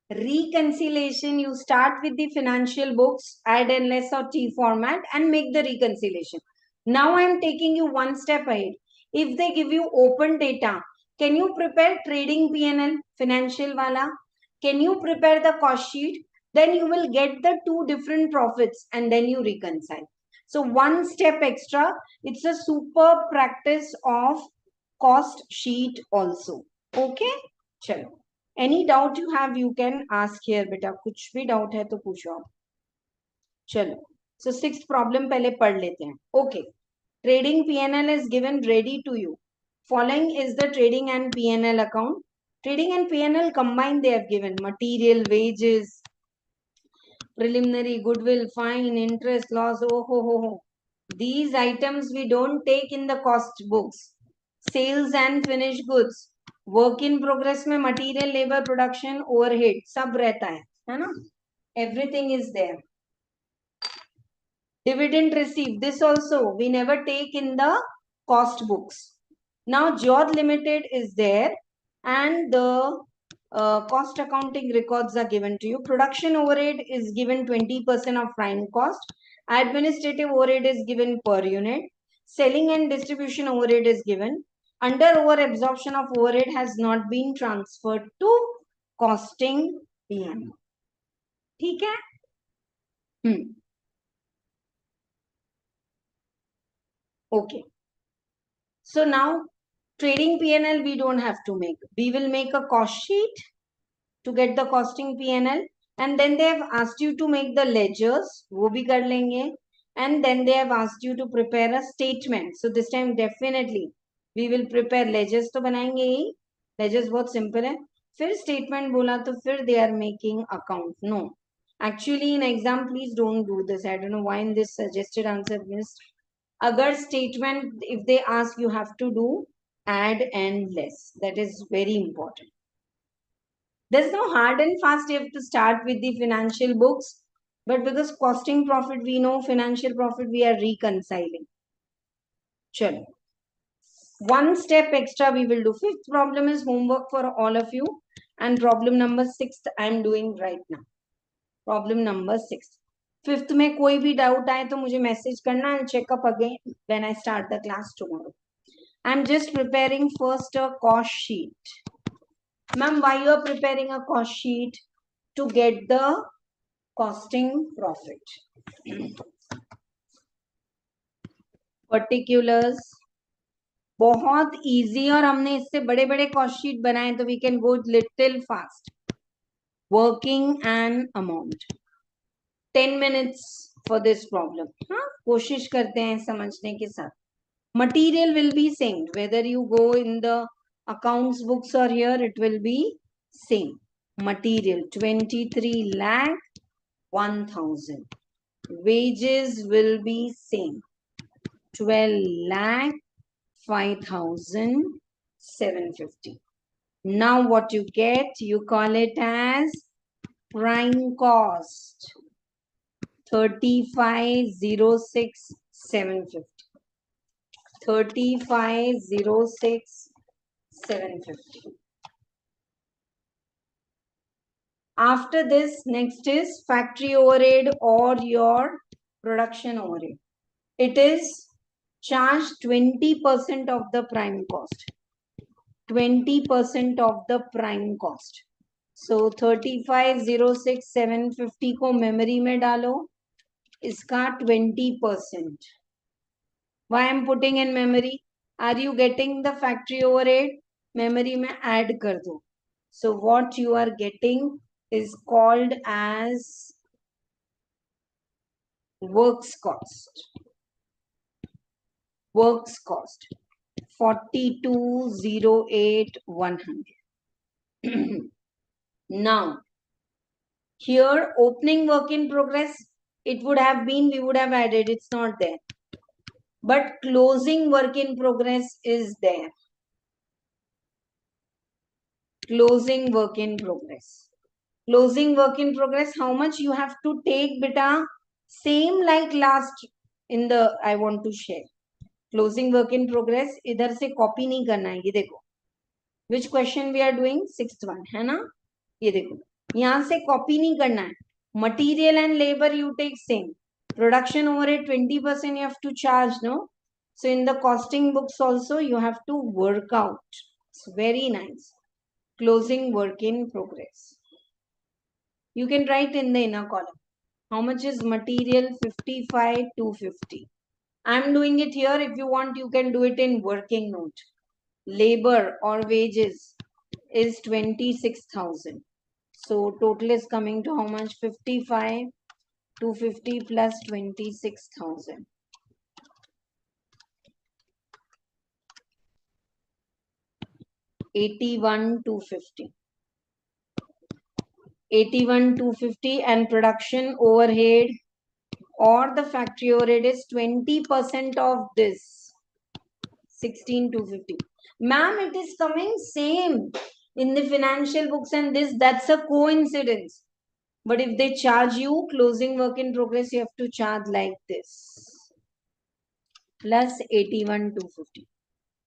Reconciliation, you start with the financial books, add NLS or T format and make the reconciliation. Now I am taking you one step ahead. If they give you open data, can you prepare trading PNL, financial wala? Can you prepare the cost sheet? Then you will get the two different profits and then you reconcile. So one step extra, it's a super practice of cost sheet also. Okay? Chalo. Any doubt you have, you can ask here, beta. कुछ भी doubt है तो पूछो आप. चलो. So sixth problem पहले पढ़ लेते हैं. Okay. Trading PNL is given ready to you. Following is the trading and PNL account. Trading and PNL combined they have given material, wages, preliminary, goodwill, fine, interest, loss. Oh ho ho ho. These items we don't take in the cost books. Sales and finished goods. Work in progress में material, labour, production, overhead सब रहता है ना. Everything is there. Dividend receive, this also we never take in the cost books. Now George limited is there and the cost accounting records are given to you. Production overhead is given 20% of prime cost. Administrative overhead is given per unit. Selling and distribution overhead is given. Under over absorption of overhead has not been transferred to costing PM. ठीक है? Okay. So now trading PNL we don't have to make. We will make a cost sheet to get the costing PNL, and then they have asked you to make the ledgers, वो भी कर लेंगे, and then they have asked you to prepare a statement. So this time definitely we will prepare ledgers. तो बनाएंगे ही, ledgers बहुत simple है. फिर statement बोला तो फिर they are making account. No, actually in exam please don't do this. I don't know why in this suggested answer missed. अगर statement if they ask you have to do add and less. That is very important. There's no hard and fast. You have to start with the financial books. But because costing profit, we know financial profit, we are reconciling. Chalo. One step extra we will do. Fifth problem is homework for all of you. And problem number 6 I am doing right now. Problem number 6. Fifth में कोई भी doubt आए तो मुझे message करना. I'll check up again when I start the class tomorrow. I'm just preparing first a cost sheet. Ma'am, why you are preparing a cost sheet? To get the costing profit. Particulars बहुत easy और हमने इससे बड़े बड़े cost sheet बनाए तो we can go little fast. Working and amount. 10 minutes for this problem. हाँ, कोशिश करते हैं समझने के साथ. Material will be same whether you go in the accounts books or here, it will be same. Material 23 lakh 1000. Wages will be same 12 lakh 5750. Now what you get, you call it as prime cost 3506,750. 3506,750. After this, next is factory overhead or your production overhead. It is charged 20% of the prime cost. 20% of the prime cost. So 3506,750 को memory में डालो, इसका 20%. Why I'm putting in memory? Are you getting the factory overhead? Memory में add कर दो. So what you are getting is called as works cost. Works cost 4208,100. Now here opening work in progress, it would have been, we would have added, it's not there. But closing work in progress is there. Closing work in progress. Closing work in progress, how much you have to take, beta? Same like last in the I want to share. Closing work in progress, इधर से copy नहीं करना है, ये देखो. Which question we are doing? 6th one, है ना? ये देखो. यहाँ से copy नहीं करना है. Material and labor you take same. Production overhead 20% you have to charge, no? So in the costing books also you have to work out. It's very nice. Closing work in progress. You can write in the inner column. How much is material? 55,250. I'm doing it here. If you want, you can do it in working note. Labor or wages is 26,000. So total is coming to how much? 55,250 plus 26,000. 81,250. 81,250 and production overhead or the factory overhead is 20% of this. 16,250. Ma'am, it is coming same in the financial books and this, that's a coincidence. But if they charge you closing work in progress, you have to charge like this. Plus 81,250.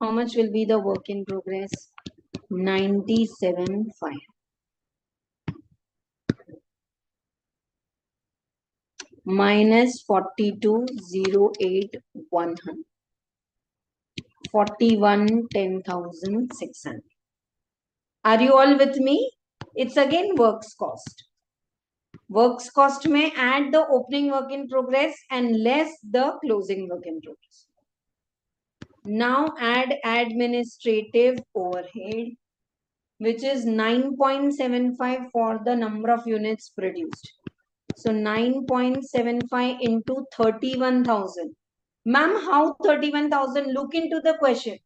How much will be the work in progress? 97,500. Minus 42,08,100. 41,10,600. Are you all with me? It's again works cost. Works cost may add the opening work in progress and less the closing work in progress. Now add administrative overhead, which is 9.75 for the number of units produced. So 9.75 into 31,000. Ma'am, how 31,000? Look into the question.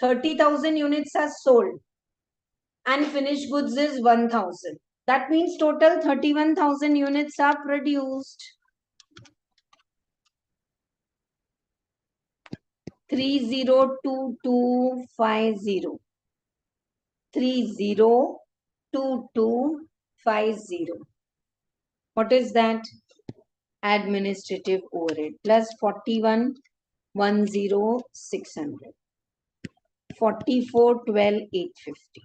30,000 units are sold and finished goods is 1,000. That means total 31,000 units are produced. 302250. 302250. What is that? Administrative overhead plus 41,10,600. 44,12,850.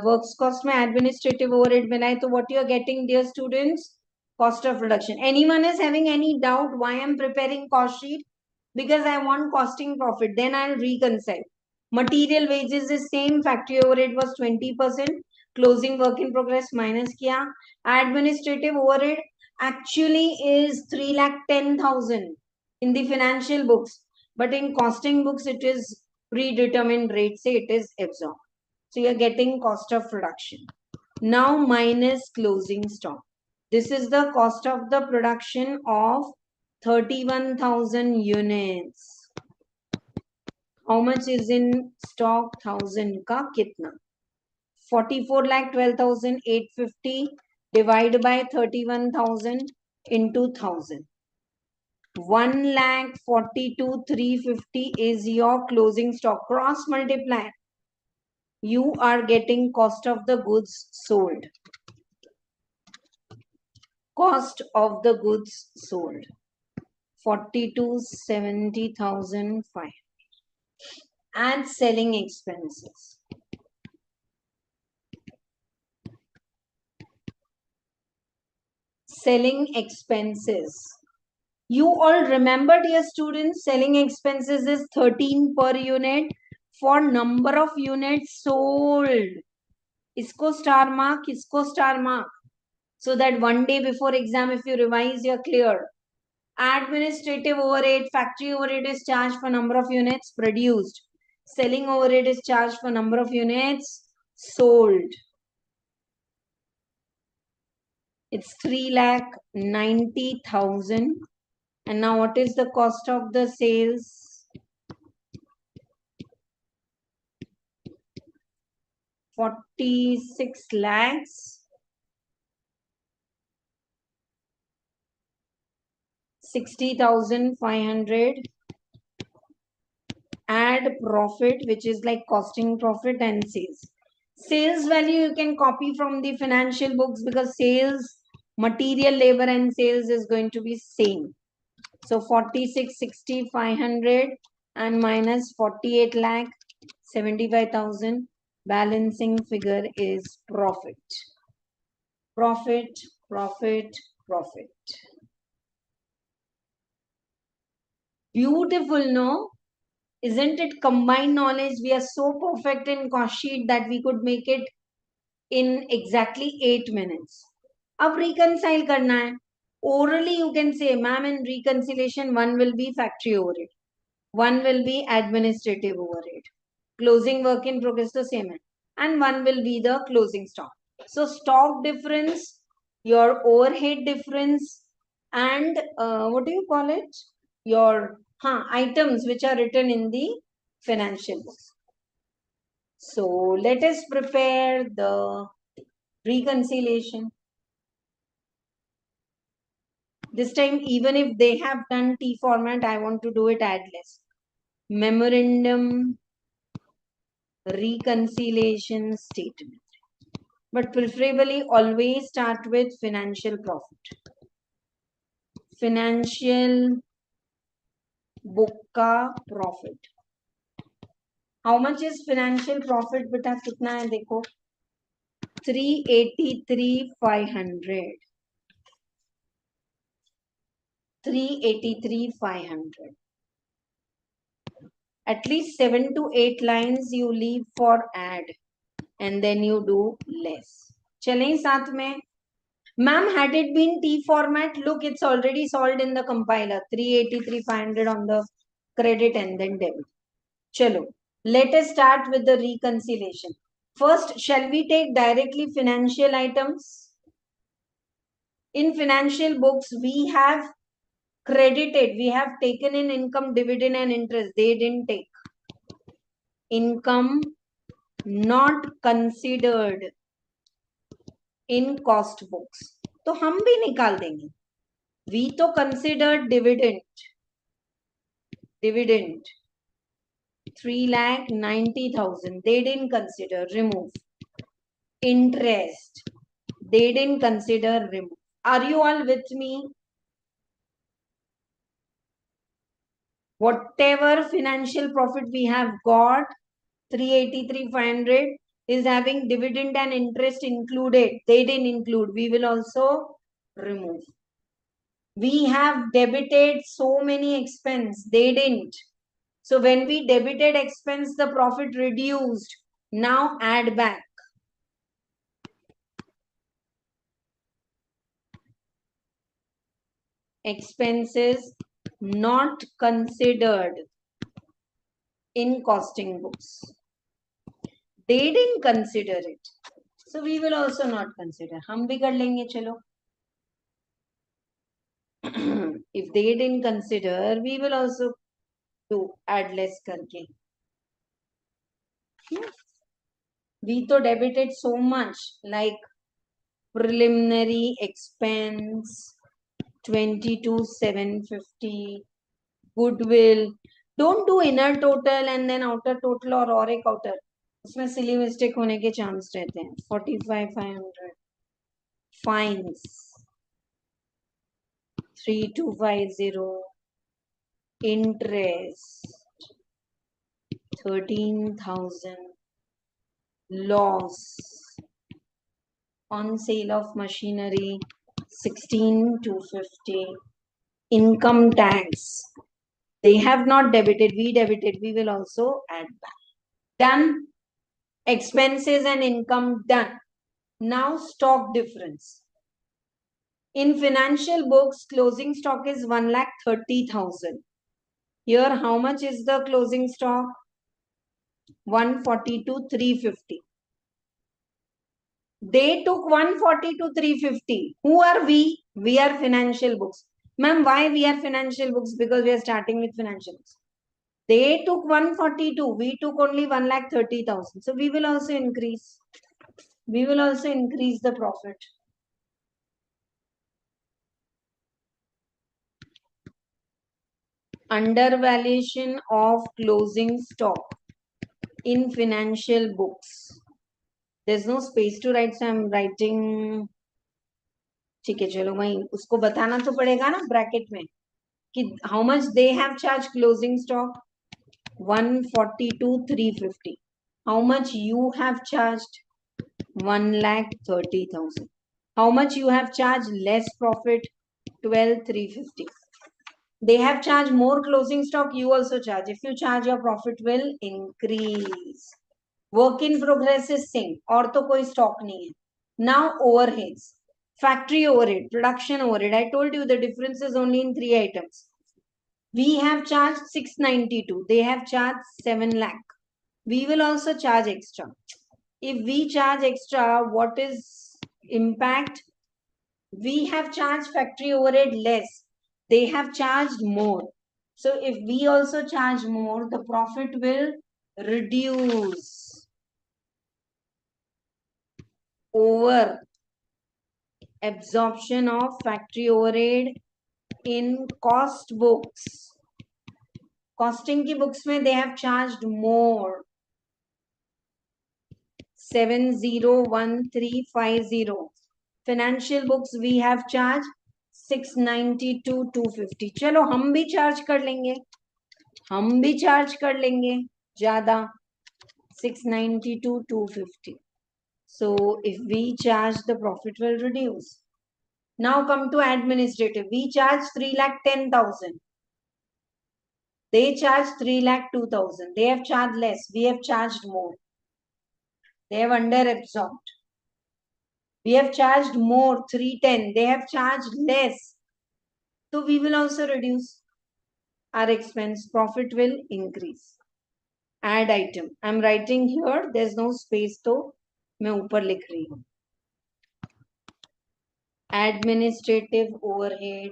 Works cost में administrative overhead मिला है, तो what you are getting, dear students? Cost of production. Anyone is having any doubt why I am preparing cost sheet? Because I want costing profit. Then I'll reconcile. Material wages is same. Factory overhead was 20%. Closing work in progress minus किया. Administrative overhead actually is 3,10,000 in the financial books. But in costing books, it is predetermined rate. Say it is absorbed. So you're getting cost of production. Now minus closing stock. This is the cost of the production of 31,000 units. How much is in stock? 1,000 का कितना? 44,12,850 divided by 31,000 into 1,000. 1,42,350 is your closing stock. Cross multiply. You are getting cost of the goods sold. cost of the goods sold 40 to 70,005. And selling expenses. Selling expenses. You all remember, dear students, selling expenses is 13 per unit for number of units sold. Isko star mark, isko star mark. So that one day before exam, if you revise, you're clear. Administrative overhead, factory overhead is charged for number of units produced. Selling overhead is charged for number of units sold. It's 3,90,000. And now what is the cost of the sales? 46 lakhs. 60,500. Add profit, which is like costing profit and sales. Sales value you can copy from the financial books because sales, material, labor and sales is going to be same. So 46, 60, 500 and minus 48 lakh, 75,000. Balancing figure is profit. Profit, profit, profit. Beautiful, no? Isn't it combined knowledge? We are so perfect in cost sheet that we could make it in exactly 8 minutes. Ab reconcile karna hai. Orally you can say, ma'am, in reconciliation, one will be factory overhead. One will be administrative overhead. Closing work in progress the same. And one will be the closing stock. So stock difference, your overhead difference, and what do you call it? Your items which are written in the financial books. So let us prepare the reconciliation. This time, even if they have done T format, I want to do it adless. Memorandum reconciliation statement. But preferably always start with financial profit. Financial book ka profit. How much is financial profit? Beta kitna hai dekho. 383,500. 383,500. At least 7 to 8 lines you leave for add and then you do less. Chalein saath mein. Ma'am, had it been T format, look, it's already solved in the compiler. 383,500 on the credit and then debit. Chalo. Let us start with the reconciliation. First, shall we take directly financial items? In financial books, we have credited, we have taken in income, dividend and interest. They didn't take. Income not considered in cost books. तो हम भी निकाल देंगे. We तो considered dividend. 3,90,000. They didn't consider. Remove. Interest. They didn't consider. Remove. Are you all with me? Whatever financial profit we have got, 383,500 is having dividend and interest included. They didn't include. We will also remove. We have debited so many expense. They didn't. So when we debited expense, the profit reduced. Now add back. Expenses not considered in costing books. They didn't consider it. So we will also not consider. हम भी कर लेंगे चलो. If they didn't consider, we will also do add less करके. We तो debited so much like preliminary expense 22,750, goodwill. Don't do inner total and then outer total और एक outer. उसमें silly mistake होने के chance रहते हैं. 45,500. Fines. 3250. Interest 13,000. Loss on sale of machinery 16,250. Income tax, they have not debited, we debited, we will also add back. Done. Expenses and income done. Now stock difference. In financial books, closing stock is 1,30,000. Here, how much is the closing stock? 142,350. They took 142,350. Who are we? We are financial books. Ma'am, why we are financial books? Because we are starting with financial books. They took 142. We took only 1,30,000. So we will also increase. We will also increase the profit. Undervaluation of closing stock in financial books. There's no space to write, so I'm writing. ठीक है, चलो वहीं उसको बताना तो पड़ेगा ना bracket में कि how much they have charged closing stock 142,350. How much you have charged 1,30,000. How much you have charged less profit 12,350. They have charged more closing stock, you also charge. If you charge, your profit will increase. Work in progress is same, और तो कोई stock नहीं है. Now overheads. Factory overhead, production overhead. I told you the difference is only in 3 items. We have charged 692. They have charged 7 lakh. We will also charge extra. If we charge extra, what is impact? We have charged factory overhead less. They have charged more. So if we also charge more, the profit will reduce. Over absorption of factory overhead in cost books. Costing ki books mein they have charged more. 701350. Financial books we have charged 692,250. चलो हम भी charge कर लेंगे, हम भी charge कर लेंगे ज्यादा 692,250. So if we charge, the profit will reduce. Now come to administrative. We charge 3,10,000. They charge 3,02,000. They have charged less. We have charged more. They have under absorbed. We have charged more 310. They have charged less. So we will also reduce our expense. Profit will increase. Add item. I'm writing here. There's no space, तो मैं ऊपर लिख रही हूँ. Administrative overhead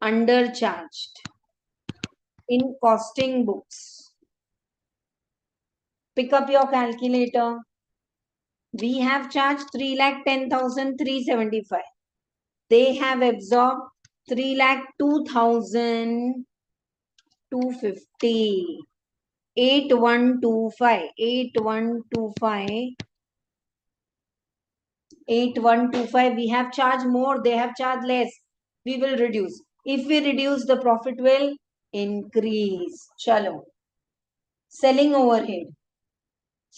undercharged in costing books. Pick up your calculator. We have charged 3,10,375. They have absorbed 3,02,250. 8125. 8125. We have charged more. They have charged less. We will reduce. If we reduce, the profit will increase. Chalo. Selling overhead.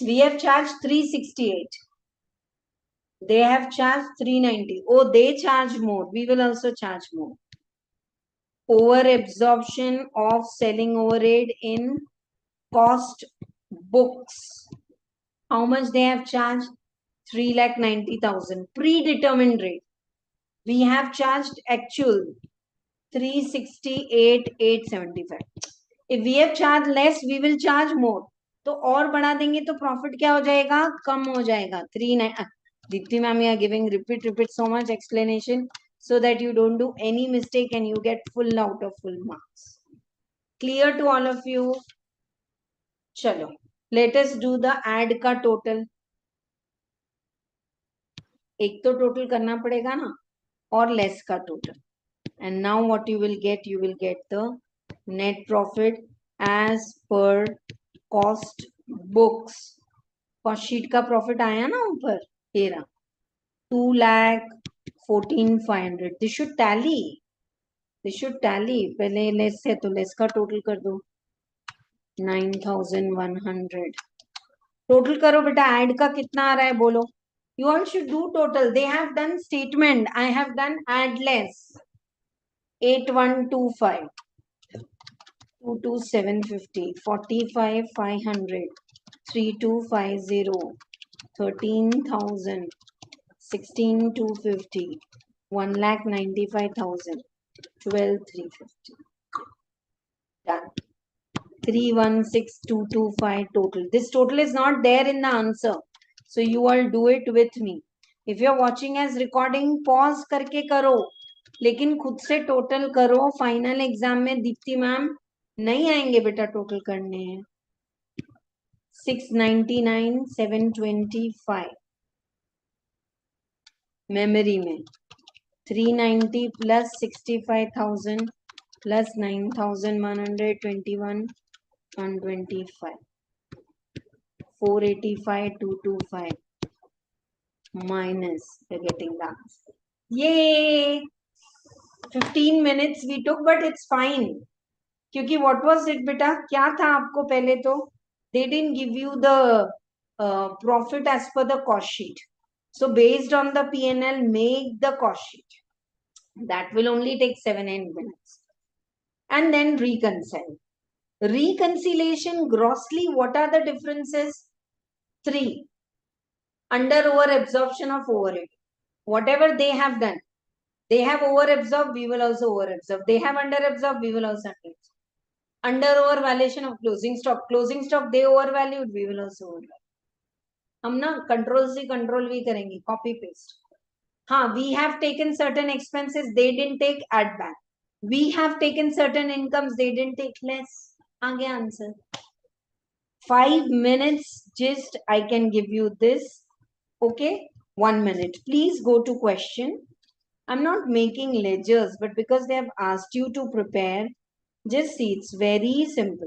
We have charged 368. They have charged 390. Oh, they charge more. We will also charge more. Over absorption of selling overhead in cost books. How much they have charged? 3,90,000. Predetermined rate. We have charged actual 368,875. If we have charged less, we will charge more. तो और बढ़ा देंगे तो profit क्या हो जाएगा? कम हो जाएगा. 3 Dipti ma'am, you are giving repeat so much explanation so that you don't do any mistake and you get full out of full marks. Clear to all of you? Chalo. Let us do the add का total. एक तो total करना पड़ेगा ना, और less का total. And now what you will get the net profit as per cost books. Cost sheet का profit आया ना ऊपर, ये रहा 2,14,500. This should tally. This should tally. पहले लेस है तो लेस का टोटल कर दो. 9,100. टोटल करो बेटा. ऐड का कितना आ रहा है बोलो. You all should do total. They have done statement. I have done add less. 8125. 22,750. 45, 500. 3250. 13,000. 16,250. 1,95,000. 12,350. Done. 316,225 total. This total is not there in the answer. So you all do it with me. If you are watching as recording, pause करके करो. लेकिन खुद से total करो. Final exam में Deepti ma'am नहीं आएंगे बेटा टोटल करने हैं. 699, 725. मेमोरी में 390 plus 65,000 plus 9,121 125. 485, 225 minus, we're getting the answer. Yay! 15 minutes we took, but it's fine. क्योंकि what was it बेटा? क्या था आपको पहले तो? They didn't give you the profit as per the cost sheet. So based on the P&L, make the cost sheet. That will only take 7-8 minutes. And then reconcile. Reconciliation grossly, what are the differences? 3. Under over absorption of overhead. Whatever they have done, they have over absorbed, we will also over absorb. They have under absorbed, we will also under absorb. Under over valuation of closing stock they overvalued, we will also overvalue. हम ना control C control V करेंगे, copy paste. हाँ, we have taken certain expenses, they didn't take, add back. We have taken certain incomes, they didn't take less. आगे answer. 5 minutes, just I can give you this. Okay, 1 minute. Please go to question. I'm not making ledgers, but because they have asked you to prepare, just see, it's very simple.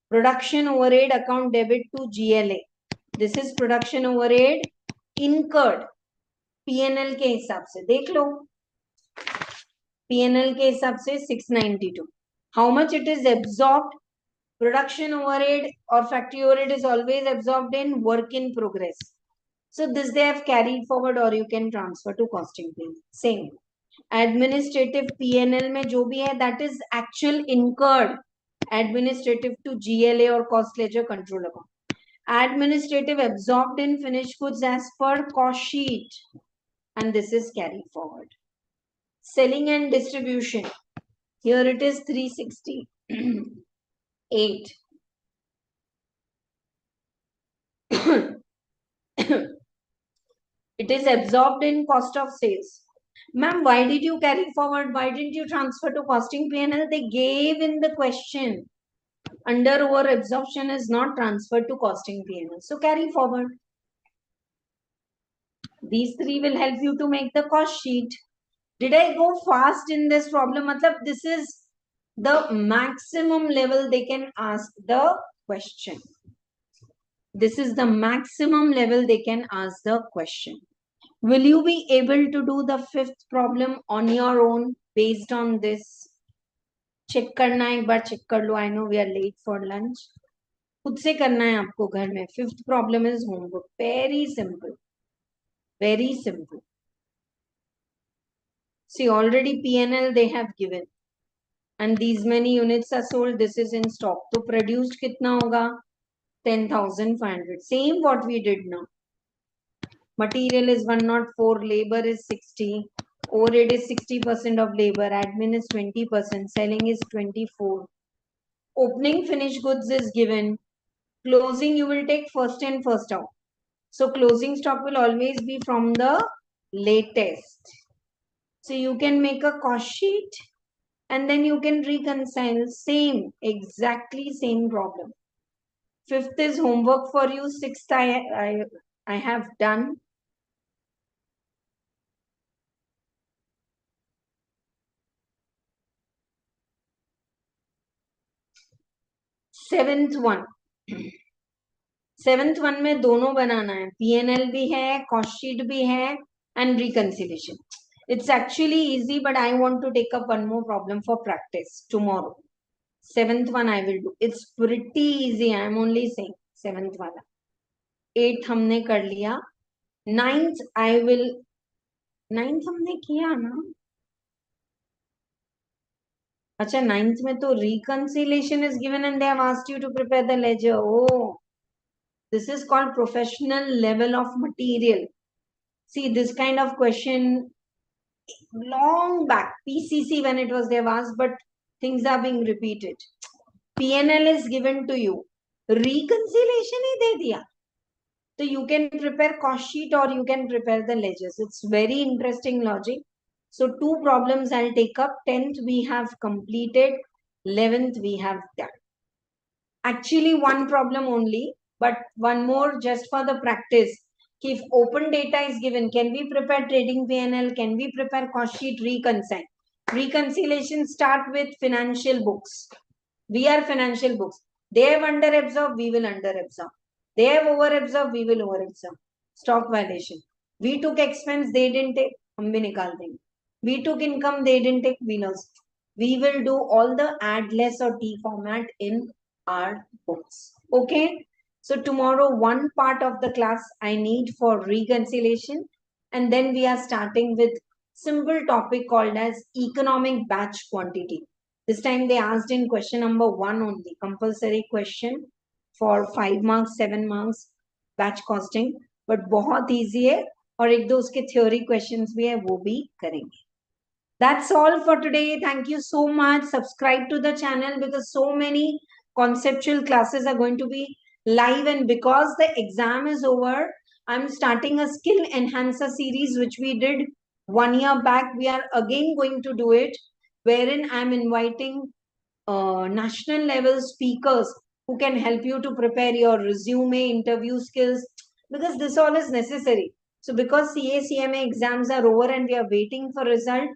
Production overhead account debit to GLA. This is production overhead incurred. P&L के हिसाब से देख लो. P&L के हिसाब से 692. How much it is absorbed? Production overhead or factory overhead is always absorbed in work in progress. So this they have carried forward, or you can transfer to costing P&L. Same. Administrative P&L में जो भी है, that is actual incurred. Administrative to GLA or cost ledger control account. Administrative absorbed in finished goods as per cost sheet. And this is carried forward. Selling and distribution. Here it is 368. It is absorbed in cost of sales. Ma'am, why did you carry forward? Why didn't you transfer to costing P&L? They gave in the question. Under over absorption is not transferred to costing P&L. So carry forward. These 3 will help you to make the cost sheet. Did I go fast in this problem? Matlab, this is the maximum level they can ask the question. This is the maximum level they can ask the question. Will you be able to do the 5th problem on your own based on this? Check करना एक बार check कर लो. I know we are late for lunch. खुद से करना है आपको घर में. 5th problem is homework. Very simple. Very simple. See, already P&L they have given. And these many units are sold. This is in stock. So produced कितना होगा? 10,500. Same what we did now. Material is 104. Labor is 60. Overhead is 60% of labor. Admin is 20%. Selling is 24. Opening finished goods is given. Closing you will take first in, first out. So closing stock will always be from the latest. So you can make a cost sheet and then you can reconcile. Same, exactly same problem. 5th is homework for you. 6th I have done. Seventh one में दोनों बनाना है. P&L भी है, cost sheet भी है and reconciliation. It's actually easy, but I want to take up one more problem for practice tomorrow. Seventh one I will do. It's pretty easy. I'm only saying seventh one. Eighth हमने कर लिया. Ninth I will. Ninth हमने किया ना. अच्छा, ninth में तो reconciliation is given and they have asked you to prepare the ledger. Oh, this is called professional level of material. See, this kind of question long back, PCC when it was they've asked, but things are being repeated. PNL is given to you. Reconciliation ही दे दिया. So you can prepare cost sheet or you can prepare the ledgers. It's very interesting logic. So two problems I'll take up. 10th we have completed. 11th we have done. Actually one problem only, but one more just for the practice. If open data is given, can we prepare trading PNL? Can we prepare cost sheet reconcile? Reconciliation start with financial books. We are financial books. They have under absorb, we will under absorb. They have over absorb, we will over absorb. Stock valuation. We took expense, they didn't take, हम भी निकाल देंगे. We took income, they didn't take, we lost. We will do all the add less or T format in our books. Okay. So tomorrow, one part of the class I need for reconciliation. And then we are starting with simple topic called as economic batch quantity. This time they asked in question number 1 only, compulsory question for 5 marks, 7 marks, batch costing. But बहुत easy है और एक दो उसके theory questions भी है वो भी करेंगे. That's all for today. Thank you so much. Subscribe to the channel because so many conceptual classes are going to be live, and because the exam is over, I'm starting a skill enhancer series which we did 1 year back. We are again going to do it, wherein I'm inviting national level speakers who can help you to prepare your resume, interview skills, because this all is necessary. So because CA CMA exams are over and we are waiting for result,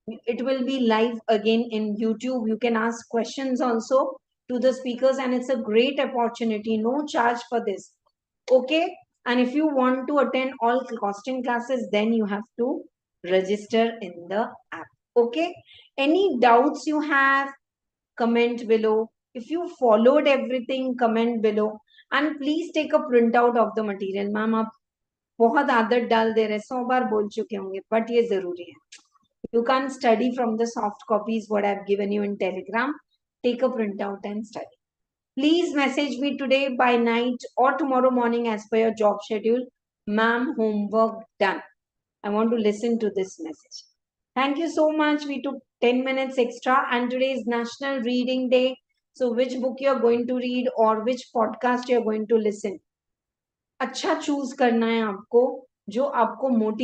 it will be live again in YouTube. You can ask questions also to the speakers, and it's a great opportunity. No charge for this. Okay. And if you want to attend all costing classes, then you have to register in the app. Okay. Any doubts you have, comment below. If you followed everything, comment below. And please take a printout of the material. Ma'am आप बहुत आदत डाल दे रहे, 100 बार बोल चुके होंगे, but ये जरूरी है. You can't study from the soft copies what I've given you in Telegram. Take a printout and study. Please message me today by night or tomorrow morning as per your job schedule. Ma'am, homework done. I want to listen to this message. Thank you so much. We took 10 minutes extra, and today is National Reading Day. So which book you're going to read or which podcast you're going to listen. अच्छा choose करना है आपको जो आपको motivate